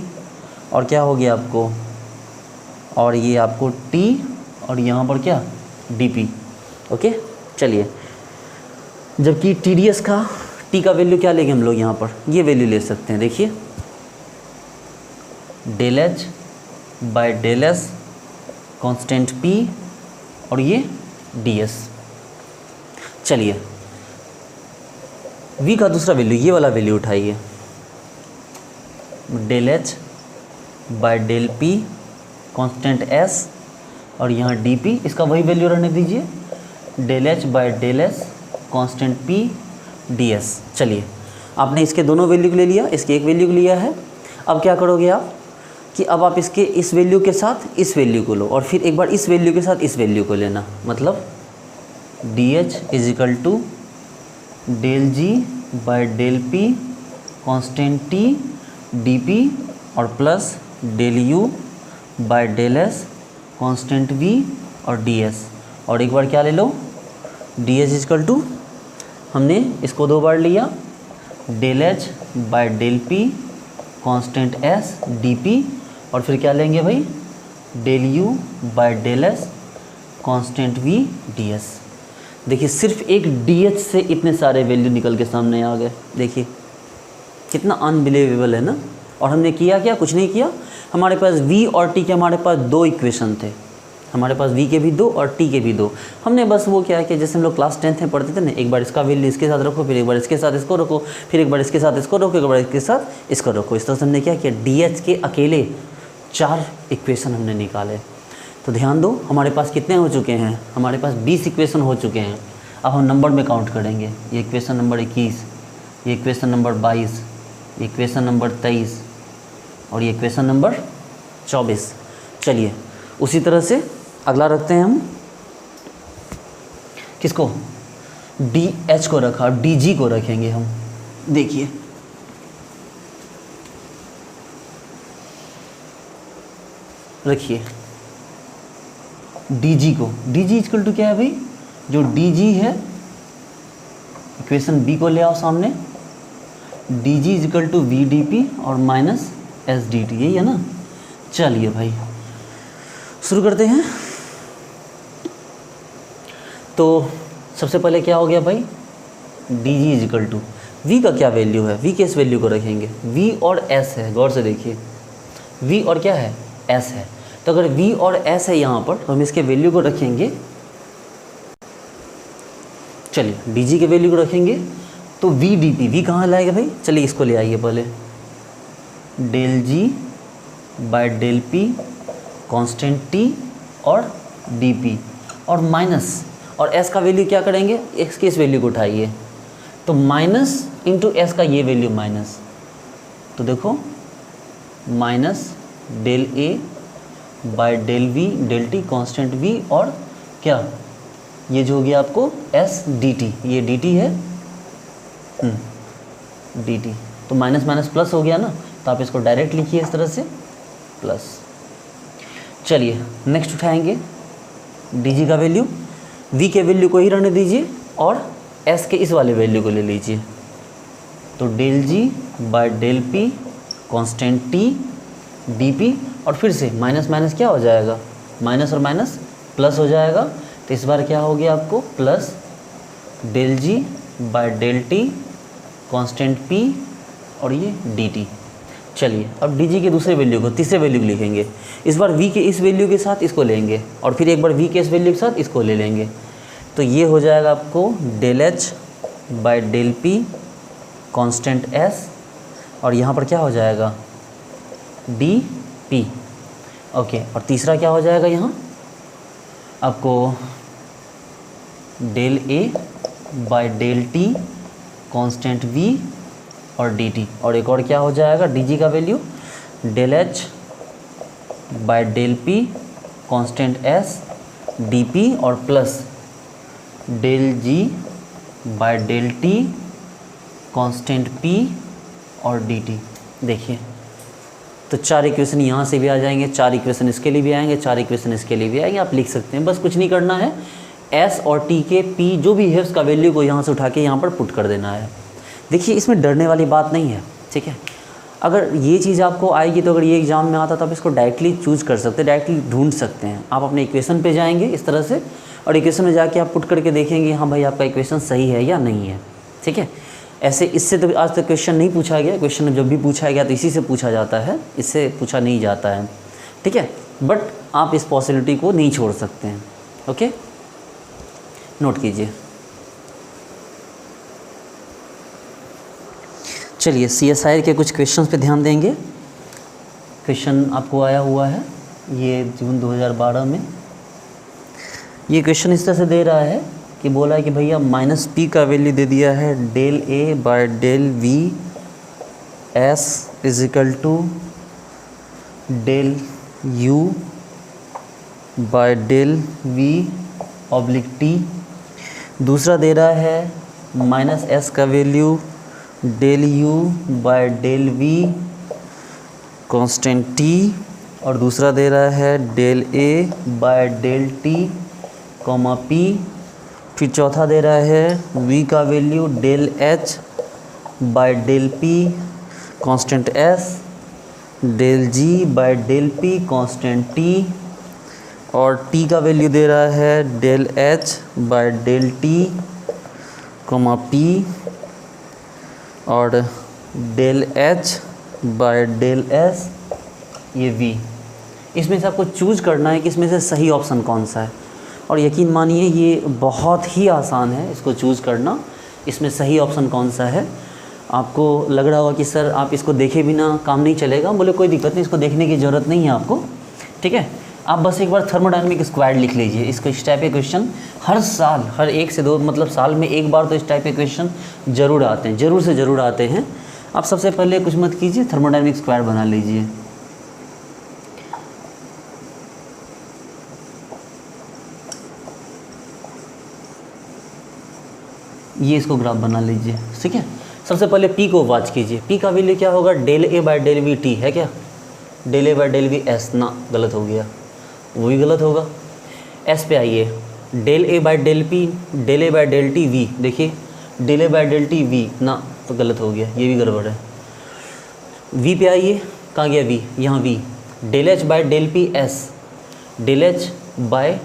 और क्या हो गया आपको, और ये आपको t, और यहाँ पर क्या dp। ओके चलिए, जबकि TDS का t का वैल्यू क्या लेंगे हम लोग यहाँ पर, ये वैल्यू ले सकते हैं। देखिए del H by del S constant p, और ये ds। चलिए v का दूसरा वैल्यू, ये वाला वैल्यू उठाइए, del H by del p constant s, और यहाँ dp, इसका वही वैल्यू रहने दीजिए, del H by del S constant p ds। चलिए आपने इसके दोनों वैल्यू को ले लिया, इसके एक वैल्यू को लिया है। अब क्या करोगे आप कि अब आप इसके इस वैल्यू के साथ इस वैल्यू को लो, और फिर एक बार इस वैल्यू के साथ इस वैल्यू को लेना, मतलब dh is equal to del ji by del p constant t dp, और plus del u by del s constant v और ds। और एक बार क्या ले लो, ds इज इक्वल टू, हमने इसको 2 बार लिया, del H by del p constant s dp, और फिर क्या लेंगे भाई, del u by del s constant v ds। देखिए सिर्फ एक dh से इतने सारे वैल्यू निकल के सामने आ गए, देखिए कितना अनबिलीवेबल है ना। और हमने किया क्या, कुछ नहीं किया, हमारे पास v और t के हमारे पास 2 इक्वेशन थे, हमारे पास v के भी 2 और t के भी 2। हमने बस वो क्या है कि जैसे हम लोग क्लास 10th में पढ़ते थे ना, एक बार इसका वैल्यू इसके साथ रखो, फिर एक बार इसके साथ इसको रखो, फिर एक बार इसके साथ इसको रखो, एक बार इसके साथ इसको रखो। इस तरह से हमने क्या किया, dh के अकेले 4 इक्वेशन हमने निकाले। तो ध्यान दो, हमारे पास कितने हो चुके हैं, हमारे पास 20 इक्वेशन हो चुके हैं। अब हम नंबर में काउंट करेंगे, ये इक्वेशन नंबर 21, ये इक्वेशन नंबर 22, ये इक्वेशन नंबर 23, और ये इक्वेशन नंबर 24। चलिए उसी तरह से अगला रखते हैं हम, किसको, DH को रखा, DG को रखेंगे हम। देखिए रखिए DG को, DG इक्वल टू क्या है भाई, जो DG है इक्वेशन B को ले आओ सामने, DG is equal to VDP और माइनस SDT, यही है ना। चलिए भाई शुरू करते हैं। तो सबसे पहले क्या हो गया भाई, DG is equal to, V का क्या वैल्यू है, V के इस वैल्यू को रखेंगे, V और S है, गौर से देखिए V और क्या है, S है। तो अगर V और S है यहाँ पर, तो हम इसके वैल्यू को रखेंगे, चलिए DG के वैल्यू को रखेंगे, तो VDP, V कहाँ लाएगा भाई, चलिए इसको ले आइए पहले, del G by del P constant T और DP, और माइनस, और S का वैल्यू क्या करेंगे, X के इस वैल्यू को उठाइए, तो माइनस इंटू S का ये वैल्यू माइनस, तो देखो minus del A by del V del T constant V, और क्या ये जो हो गया आपको SDT, ये DT है, DT, तो माइनस माइनस प्लस हो गया ना, तो आप इसको डायरेक्ट लिखिए इस तरह से प्लस। चलिए नेक्स्ट उठाएंगे DG का वैल्यू, V के वैल्यू को ही रहने दीजिए और S के इस वाले वैल्यू को ले लीजिए, तो del G by del P constant T DP, और फिर से माइनस माइनस क्या हो जाएगा, माइनस और माइनस प्लस हो जाएगा, तो इस बार क्या हो गया आपको plus del G by del T constant P और ये DT। चलिए अब DG के दूसरे वैल्यू को, तीसरे वैल्यू को लिखेंगे, इस बार V के इस वैल्यू के साथ इसको लेंगे, और फिर एक बार V के इस वैल्यू के साथ इसको ले लेंगे, तो ये हो जाएगा आपको del H by del P constant S, और यहाँ पर क्या हो जाएगा DP। ओके, और तीसरा क्या हो जाएगा यहाँ आपको del A by del T constant V और DT, और एक और क्या हो जाएगा DG का value del H by del P constant S DP, और plus del G by del T constant P और DT। देखिए तो 4 इक्वेशन यहाँ से भी आ जाएंगे, 4 इक्वेशन इसके लिए भी आएंगे, 4 इक्वेशन इसके लिए भी आएंगे, आप लिख सकते हैं, बस कुछ नहीं करना है, S और T के P जो भी है उसका वैल्यू को यहाँ से उठा के यहाँ पर पुट कर देना है। देखिए इसमें डरने वाली बात नहीं है, ठीक है। अगर ये चीज़ आपको आएगी तो अगर ये एग्ज़ाम में आता तो आप इसको डायरेक्टली चूज़ कर सकते हैं, डायरेक्टली ढूंढ सकते हैं। आप अपने इक्वेशन पे जाएंगे इस तरह से, और इक्वेशन में जाके आप पुट करके देखेंगे हाँ भाई आपका इक्वेशन सही है या नहीं है, ठीक है। ऐसे इससे तो आज तक क्वेश्चन नहीं पूछा गया, क्वेश्चन जब भी पूछा गया तो इसी से पूछा जाता है, इससे पूछा नहीं जाता है, ठीक है। बट आप इस पॉसिबिलिटी को नहीं छोड़ सकते हैं, ओके, नोट कीजिए। चलिए CSIR के कुछ क्वेश्चंस पे ध्यान देंगे। क्वेश्चन आपको आया हुआ है ये जून 2012 में। ये क्वेश्चन इस तरह से दे रहा है कि बोला है कि भैया -p का वैल्यू दे दिया है del A by del V S is equal to del U by del V oblique T। दूसरा दे रहा है -s का value del U by del V constant T, और दूसरा दे रहा है del A by del T comma P। फिर चौथा दे रहा है V का value del H by del P constant S, del G by del P constant T, और T का वैल्यू दे रहा है del H by del T comma P, और del H by del S ये V। इसमें से आपको चूज़ करना है कि इसमें से सही ऑप्शन कौन सा है, और यकीन मानिए ये बहुत ही आसान है इसको चूज़ करना। इसमें सही ऑप्शन कौन सा है, आपको लग रहा होगा कि सर आप इसको देखे बिना काम नहीं चलेगा, बोले कोई दिक्कत नहीं, इसको देखने की ज़रूरत नहीं है आपको, ठीक है। आप बस एक बार थर्मोडायनामिक स्क्वायर्ड लिख लीजिए। इसको इस टाइप के क्वेश्चन हर साल, हर 1 से 2 मतलब साल में एक बार तो इस टाइप के क्वेश्चन ज़रूर आते हैं, ज़रूर से ज़रूर आते हैं। आप सबसे पहले कुछ मत कीजिए, थर्मोडायनामिक स्क्वायर्ड बना लीजिए। ये इसको ग्राफ बना लीजिए, ठीक है। सबसे पहले P को वॉच कीजिए। P का वैल्यू क्या होगा, del A by del V T है क्या, del A by del V S ना, गलत हो गया, वो भी गलत होगा। S पे आइए, del A by del P, del A by del T V, देखिए del A by del T V ना, तो गलत हो गया, ये भी गड़बड़ है। V पे आइए, कहाँ गया V, यहाँ V, del H by del P S, del H by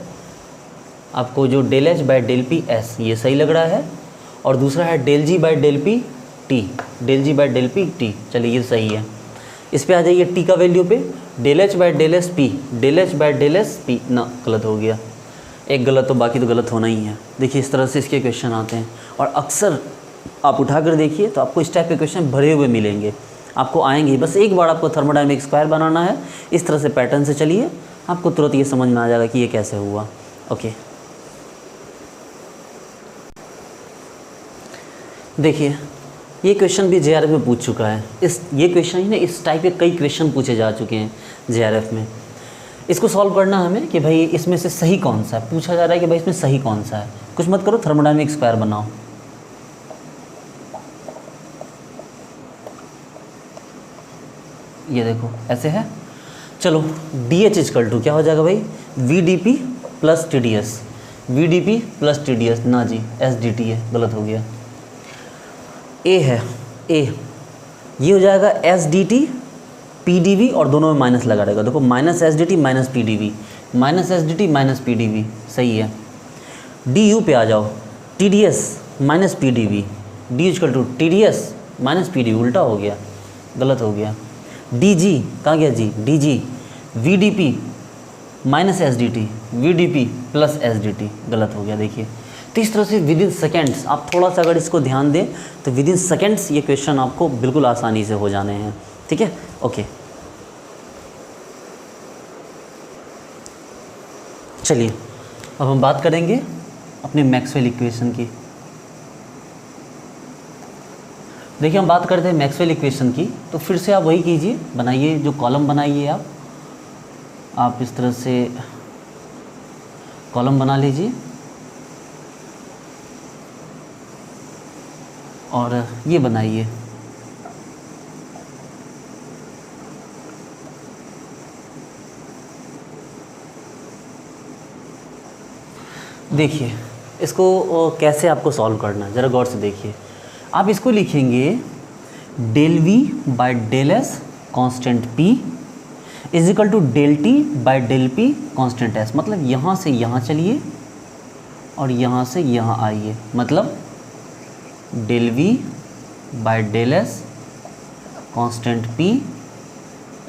आपको जो del H by del P S ये सही लग रहा है, और दूसरा है del G by del P T, del G by del P T, चलिए ये सही है। इस पे आ जाइए T का वैल्यू पे, del H by del S P, del H by del S P ना, गलत हो गया, एक गलत तो बाकी तो गलत होना ही है। देखिए इस तरह से इसके क्वेश्चन आते हैं, और अक्सर आप उठा कर देखिए तो आपको इस टाइप के क्वेश्चन भरे हुए मिलेंगे, आपको आएंगे। बस एक बार आपको थर्मोडायनामिक स्क्वायर बनाना है, इस तरह से पैटर्न से चलिए, आपको तुरंत ये समझ में आ जाएगा कि ये कैसे हुआ, ओके। देखिए ये क्वेश्चन भी JRF में पूछ चुका है। ये क्वेश्चन ही ना, इस टाइप के कई क्वेश्चन पूछे जा चुके हैं JRF में। इसको सॉल्व करना हमें कि भाई इसमें से सही कौन सा है, पूछा जा रहा है कि भाई इसमें सही कौन सा है। कुछ मत करो, थर्मोडायनामिक स्क्वायर बनाओ। ये देखो ऐसे है, चलो DH इक्वल टू क्या हो जाएगा भाई, VDP plus TDS, VDP plus TDS ना जी, SDT है, गलत हो गया। A है, A ये हो जाएगा SDT PDV, और दोनों में माइनस लगा रहेगा, देखो minus SDT minus PDV, minus SDT minus PDV, सही है। DU पे आ जाओ, TDS minus PDV, D equal to TDS minus PDV, उल्टा हो गया, गलत हो गया। DG कहाँ गया जी, DG VDP minus SDT, VDP plus SDT, गलत हो गया। देखिए तो इस तरह से विद इन सेकेंड्स आप थोड़ा सा अगर इसको ध्यान दें तो विद इन सेकेंड्स ये क्वेश्चन आपको बिल्कुल आसानी से हो जाने हैं, ठीक है, ओके। चलिए अब हम बात करेंगे अपने मैक्सवेल इक्वेशन की। देखिए हम बात करते हैं मैक्सवेल इक्वेशन की, तो फिर से आप वही कीजिए, बनाइए जो कॉलम बनाइए आप इस तरह से कॉलम बना लीजिए, और ये बनाइए। देखिए इसको कैसे आपको सॉल्व करना है, ज़रा गौर से देखिए। आप इसको लिखेंगे del V by del S constant P is equal to del T by del P constant S. मतलब यहाँ से यहाँ चलिए और यहाँ से यहाँ आइए, मतलब del V by del S constant P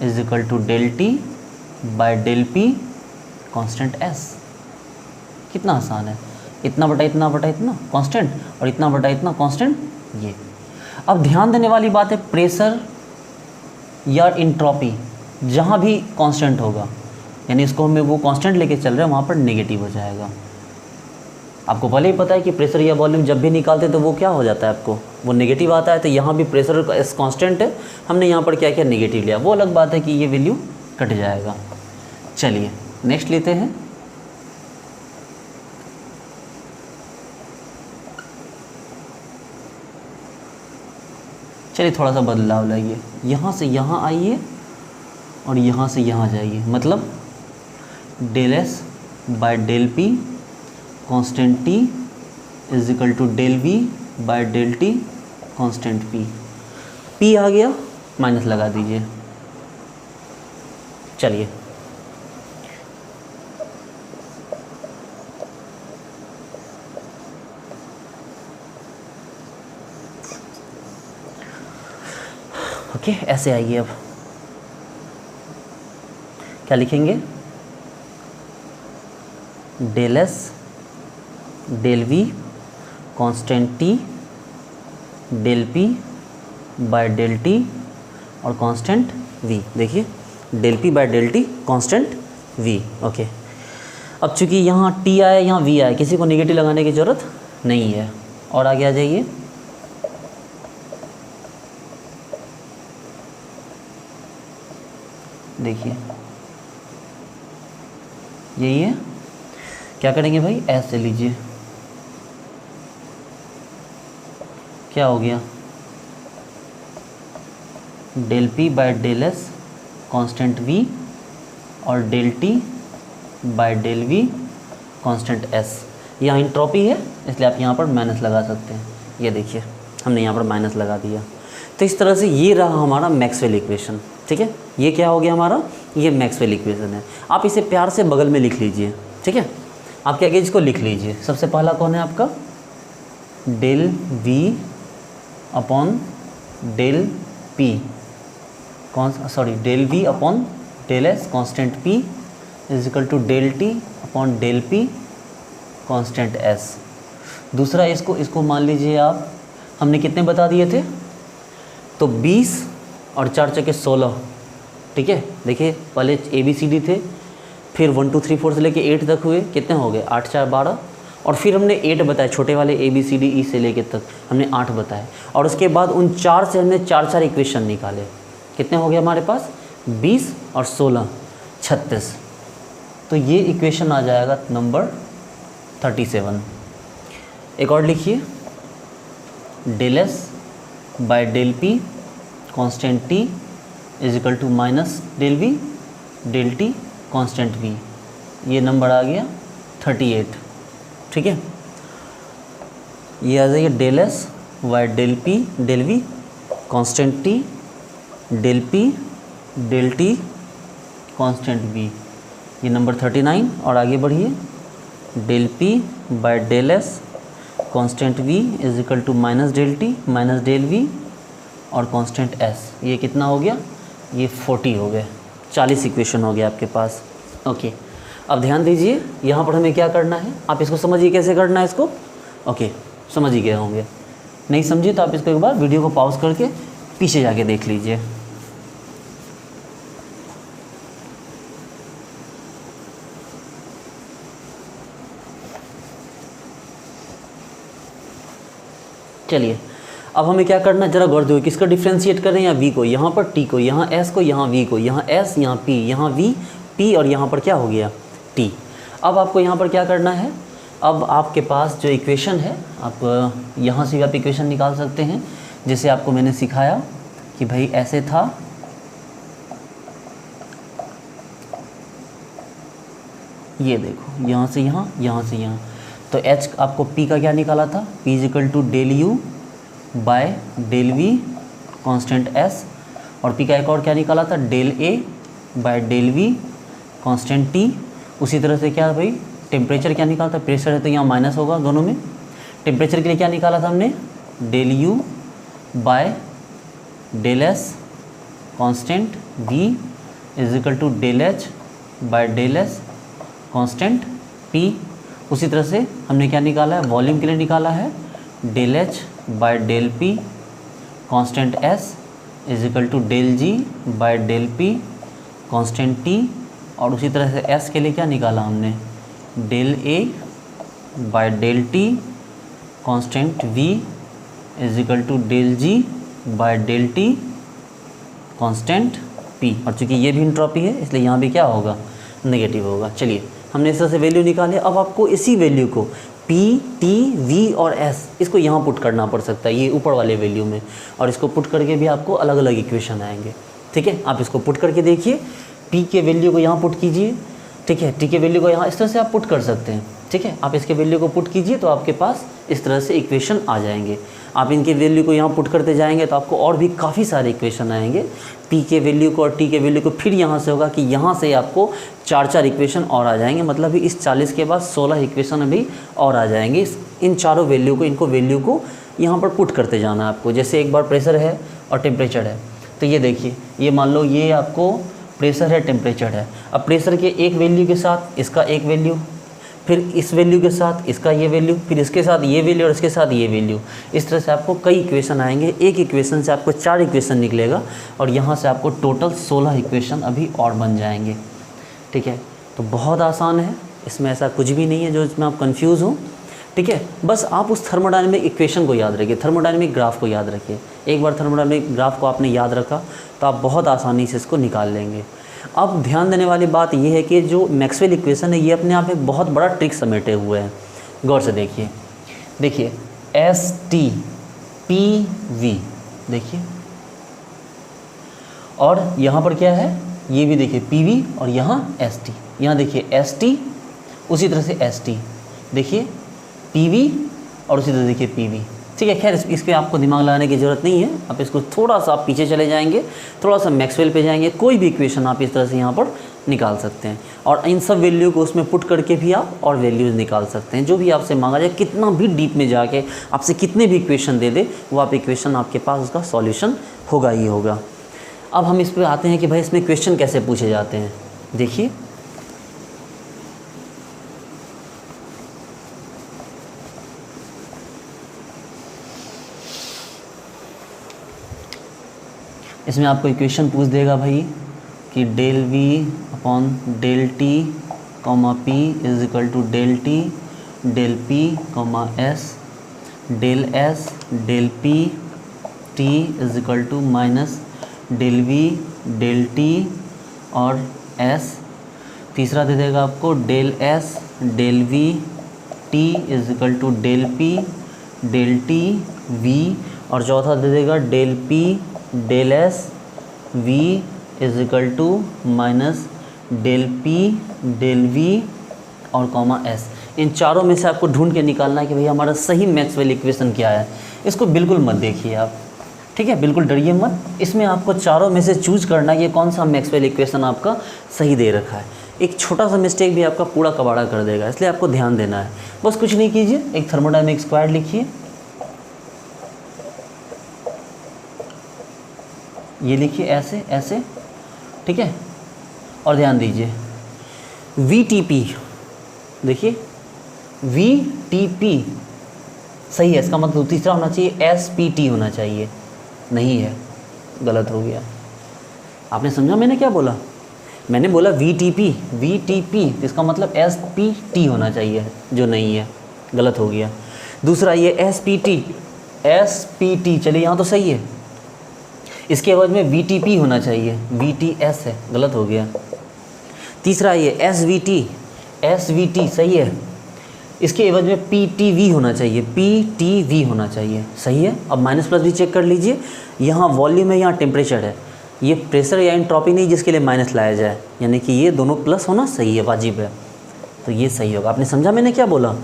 is equal to del T by del P constant S. कितना आसान है, इतना बटा इतना बटा इतना कांस्टेंट और इतना बटा इतना कांस्टेंट ये। अब ध्यान देने वाली बात है, प्रेशर या इंट्रॉपी जहाँ भी कांस्टेंट होगा, यानी इसको हमें वो कांस्टेंट लेके चल रहे हैं, वहाँ पर नेगेटिव हो जाएगा। आपको पहले ही पता है कि प्रेशर या वॉल्यूम जब भी निकालते हैं तो वो क्या हो जाता है, आपको वो नेगेटिव आता है। तो यहाँ भी प्रेशर एस कांस्टेंट है, हमने यहाँ पर क्या किया, नेगेटिव लिया। वो अलग बात है कि ये वैल्यू कट जाएगा। चलिए नेक्स्ट लेते हैं। चलिए थोड़ा सा बदलाव लाइए, यहाँ से यहाँ आइए और यहाँ से यहाँ जाइए, मतलब del S by del P constant T is equal to del V by del T constant P. P आ गया, माइनस लगा दीजिए। चलिए ओके, ऐसे आइए। अब क्या लिखेंगे, del S del V constant T del P by del T और कांस्टेंट वी। देखिए del P by del T constant V. Okay, अब चूंकि यहाँ टी आया यहाँ वी आया, किसी को नेगेटिव लगाने की ज़रूरत नहीं है। और आगे आ जाइए, देखिए यही है। क्या करेंगे भाई, ऐसे लीजिए, क्या हो गया, del P by del S constant V और del T by del V constant S. यहाँ इंट्रॉपी है इसलिए आप यहाँ पर माइनस लगा सकते हैं। ये देखिए हमने यहाँ पर माइनस लगा दिया। तो इस तरह से ये रहा हमारा मैक्सवेल इक्वेशन। ठीक है, ये क्या हो गया हमारा, ये मैक्सवेल इक्वेशन है। आप इसे प्यार से बगल में लिख लीजिए। ठीक है, आप क्या कीजिए, इसको लिख लीजिए। सबसे पहला कौन है आपका, del V upon del P del V upon del S constant P is equal to del T upon del P constant S. दूसरा इसको मान लीजिए आप, हमने कितने बता दिए थे, तो 20 और 4 चौके 16। ठीक है, देखिए पहले ABCD थे, फिर 1 2 3 4 से लेके 8 तक हुए, कितने हो गए, 8 4 12, और फिर हमने 8 बताए, छोटे वाले ABCD से लेके तक हमने 8 बताए, और उसके बाद उन 4 से हमने 4 इक्वेशन निकाले। कितने हो गए हमारे पास, 20 और 16 36। तो ये इक्वेशन आ जाएगा नंबर 37। एक और लिखिए, del S by del P constant T is equal to minus del V del T constant V. ये नंबर आ गया 38। ठीक है, ये आ जाइए del S by del P del V constant T del P del T constant V, ये number 39। और आगे बढ़िए, del P by del S constant V is equal to minus del T minus del V और constant S. ये कितना हो गया, ये 40 हो गए, 40 इक्वेशन हो गया आपके पास। ओके, अब ध्यान दीजिए, यहाँ पर हमें क्या करना है, आप इसको समझिए कैसे करना है इसको। ओके, समझ ही गए होंगे, नहीं समझिए तो आप इसको एक बार वीडियो को पॉज करके पीछे जाके देख लीजिए। चलिए अब हमें क्या करना है, जरा गौर दो, किसका डिफ्रेंशिएट करें, या वी को, यहाँ पर टी को, यहाँ एस को, यहाँ वी को, यहाँ एस, यहाँ पी, यहाँ वी पी, और यहाँ पर क्या हो गया, टी। अब आपको यहाँ पर क्या करना है, अब आपके पास जो इक्वेशन है, आप यहाँ से भी आप इक्वेशन निकाल सकते हैं, जैसे आपको मैंने सिखाया कि भाई ऐसे था, ये देखो यहाँ से यहाँ, यहाँ से यहाँ, तो एच आपको पी का क्या निकाला था, P is equal to del U by del V constant S, और पी का एक और क्या निकाला था, del A by del V constant T. उसी तरह से क्या भाई टेम्परेचर क्या निकाला था, प्रेशर है तो यहाँ माइनस होगा दोनों में। टेम्परेचर के लिए क्या निकाला था हमने, del U by del S constant V is equal to del H by del S constant P. उसी तरह से हमने क्या निकाला है, वॉल्यूम के लिए निकाला है del H by del P constant S is equal to del ji by del P constant T. और उसी तरह से एस के लिए क्या निकाला हमने, del A by del T constant V is equal to del ji by del T constant P. और चूँकि ये भी एंट्रोपी है इसलिए यहाँ भी क्या होगा, नेगेटिव होगा। चलिए हमने इस तरह से वैल्यू निकाले। अब आपको इसी वैल्यू को पी, टी, वी और एस इसको यहाँ पुट करना पड़ सकता है, ये ऊपर वाले वैल्यू में, और इसको पुट करके भी आपको अलग अलग इक्वेशन आएंगे। ठीक है, आप इसको पुट करके देखिए, पी के वैल्यू को यहाँ पुट कीजिए, ठीक है, टी के वैल्यू को यहाँ, इस तरह से आप पुट कर सकते हैं। ठीक है, आप इसके वैल्यू को पुट कीजिए तो आपके पास इस तरह से इक्वेशन आ जाएंगे। आप इनके वैल्यू को यहाँ पुट करते जाएंगे तो आपको और भी काफ़ी सारे इक्वेशन आएंगे, पी के वैल्यू को और टी के वैल्यू को। फिर यहाँ से होगा कि यहाँ से आपको 4 इक्वेशन और आ जाएंगे, मतलब इस 40 के बाद 16 इक्वेशन अभी और आ जाएंगे। इन चारों वैल्यू को, वैल्यू को यहाँ पर पुट करते जाना है आपको। जैसे एक बार प्रेशर है और टेम्परेचर है, तो ये देखिए, ये मान लो ये आपको प्रेशर है, टेम्परेचर है। अब प्रेशर के एक वैल्यू के साथ इसका एक वैल्यू, फिर इस वैल्यू के साथ इसका ये वैल्यू, फिर इसके साथ ये वैल्यू और इसके साथ ये वैल्यू। इस तरह से आपको कई इक्वेशन आएंगे। एक इक्वेशन से आपको 4 इक्वेशन निकलेगा और यहाँ से आपको टोटल 16 इक्वेशन अभी और बन जाएंगे। ठीक है, तो बहुत आसान है, इसमें ऐसा कुछ भी नहीं है जो इसमें आप कंफ्यूज हो। ठीक है, बस आप उस थर्मोडायनेमिक इक्वेशन को याद रखिए, थर्मोडायनेमिक ग्राफ को याद रखिए। एक बार थर्मोडायनेमिक ग्राफ को आपने याद रखा तो आप बहुत आसानी से इसको निकाल लेंगे। अब ध्यान देने वाली बात यह है कि जो मैक्सवेल इक्वेशन है ये अपने आप में बहुत बड़ा ट्रिक समेटे हुए हैं। गौर से देखिए, देखिए एस टी पी वी, देखिए, और यहाँ पर क्या है, ये भी देखिए पी वी, और यहाँ एस टी, यहाँ देखिए एस टी, उसी तरह से एस टी, देखिए पी वी, और उसी तरह देखिए पी वी। ठीक है, खैर इस पर आपको दिमाग लगाने की ज़रूरत नहीं है। आप इसको थोड़ा सा आप पीछे चले जाएंगे, थोड़ा सा मैक्सवेल पे जाएंगे, कोई भी इक्वेशन आप इस तरह से यहाँ पर निकाल सकते हैं, और इन सब वैल्यू को उसमें पुट करके भी आप और वैल्यूज़ निकाल सकते हैं। जो भी आपसे मांगा जाए, कितना भी डीप में जाके आपसे कितने भी इक्वेशन दे दे, वो आप इक्वेशन आपके पास उसका सॉल्यूशन होगा ही होगा। अब हम इस पर आते हैं कि भाई इसमें क्वेश्चन कैसे पूछे जाते हैं। देखिए, इसमें आपको इक्वेशन पूछ देगा भाई कि del V upon del T comma P is equal to del T del P comma S del S del P T is equal to minus del V del T और एस। तीसरा दे देगा आपको del S del V T is equal to del P del T V, और चौथा दे देगा del P del S V is equal to minus del P del V और कॉमा एस। इन चारों में से आपको ढूंढ के निकालना है कि भैया हमारा सही मैक्सवेल इक्वेशन क्या है। इसको बिल्कुल मत देखिए आप, ठीक है, बिल्कुल डरिए मत। इसमें आपको चारों में से चूज करना है कि कौन सा मैक्सवेल इक्वेशन आपका सही दे रखा है। एक छोटा सा मिस्टेक भी आपका पूरा कबाड़ा कर देगा, इसलिए आपको ध्यान देना है। बस कुछ नहीं कीजिए, एक थर्मोडायनेमिक स्क्वायर लिखिए, ये लिखिए ऐसे ऐसे, ठीक है, और ध्यान दीजिए वी टी पी, देखिए वी टी पी सही है, इसका मतलब तीसरा होना चाहिए एस पी टी होना चाहिए, नहीं है, गलत हो गया। आपने समझा मैंने क्या बोला? मैंने बोला वी टी पी, इसका मतलब एस पी टी होना चाहिए, जो नहीं है, गलत हो गया। दूसरा ये एस पी टी, चलिए यहाँ तो सही है, इसके एवज में वी टी पी होना चाहिए, वी टी एस है, गलत हो गया। तीसरा ये एस वी टी सही है, इसके एवज में पी टी वी होना चाहिए, पी टी वी होना चाहिए, सही है। अब माइनस प्लस भी चेक कर लीजिए, यहाँ वॉल्यूम है, यहाँ टेम्परेचर है, ये प्रेशर या एंट्रोपी नहीं जिसके लिए माइनस लाया जाए, यानी कि ये दोनों प्लस होना सही है, वाजिब है, तो ये सही होगा। आपने समझा मैंने क्या बोला?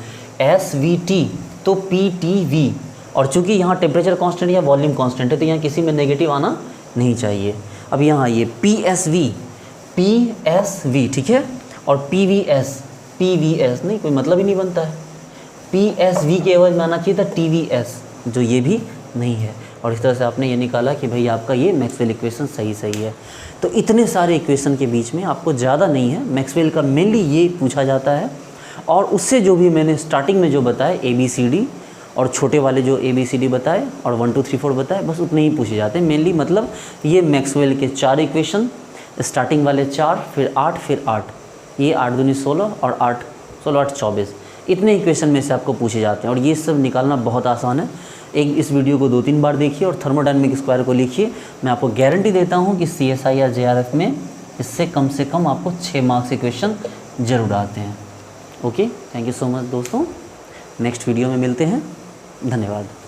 एस वी टी तो पी टी वी, और चूंकि यहाँ टेम्परेचर कांस्टेंट या वॉल्यूम कांस्टेंट है तो यहाँ किसी में नेगेटिव आना नहीं चाहिए। अब यहाँ ये PSV ठीक है, और PVS नहीं, कोई मतलब ही नहीं बनता है। PSV के एवज में आना चाहिए था TVS, जो ये भी नहीं है। और इस तरह से आपने ये निकाला कि भाई आपका ये मैक्सवेल इक्वेशन सही है। तो इतने सारे इक्वेशन के बीच में आपको ज़्यादा नहीं है, मैक्सवेल का मेनली ये पूछा जाता है। और उससे जो भी मैंने स्टार्टिंग में जो बताया ABCD और छोटे वाले जो ABCD बताए और 1 2 3 4 बताए, बस उतने ही पूछे जाते हैं मेनली। मतलब ये मैक्सवेल के 4 इक्वेशन, स्टार्टिंग वाले 4, फिर 8, फिर 8, ये 8 दूनी 16 और 8 16 8 24, इतने इक्वेशन में से आपको पूछे जाते हैं। और ये सब निकालना बहुत आसान है। एक इस वीडियो को 2-3 बार देखिए और थर्मोडायनेमिक स्क्वायर को लिखिए। मैं आपको गारंटी देता हूँ कि CSI या JRF में इससे कम से कम आपको 6 मार्क्स इक्वेशन जरूर आते हैं। Okay, thank you so much दोस्तों। नेक्स्ट वीडियो में मिलते हैं। धन्यवाद।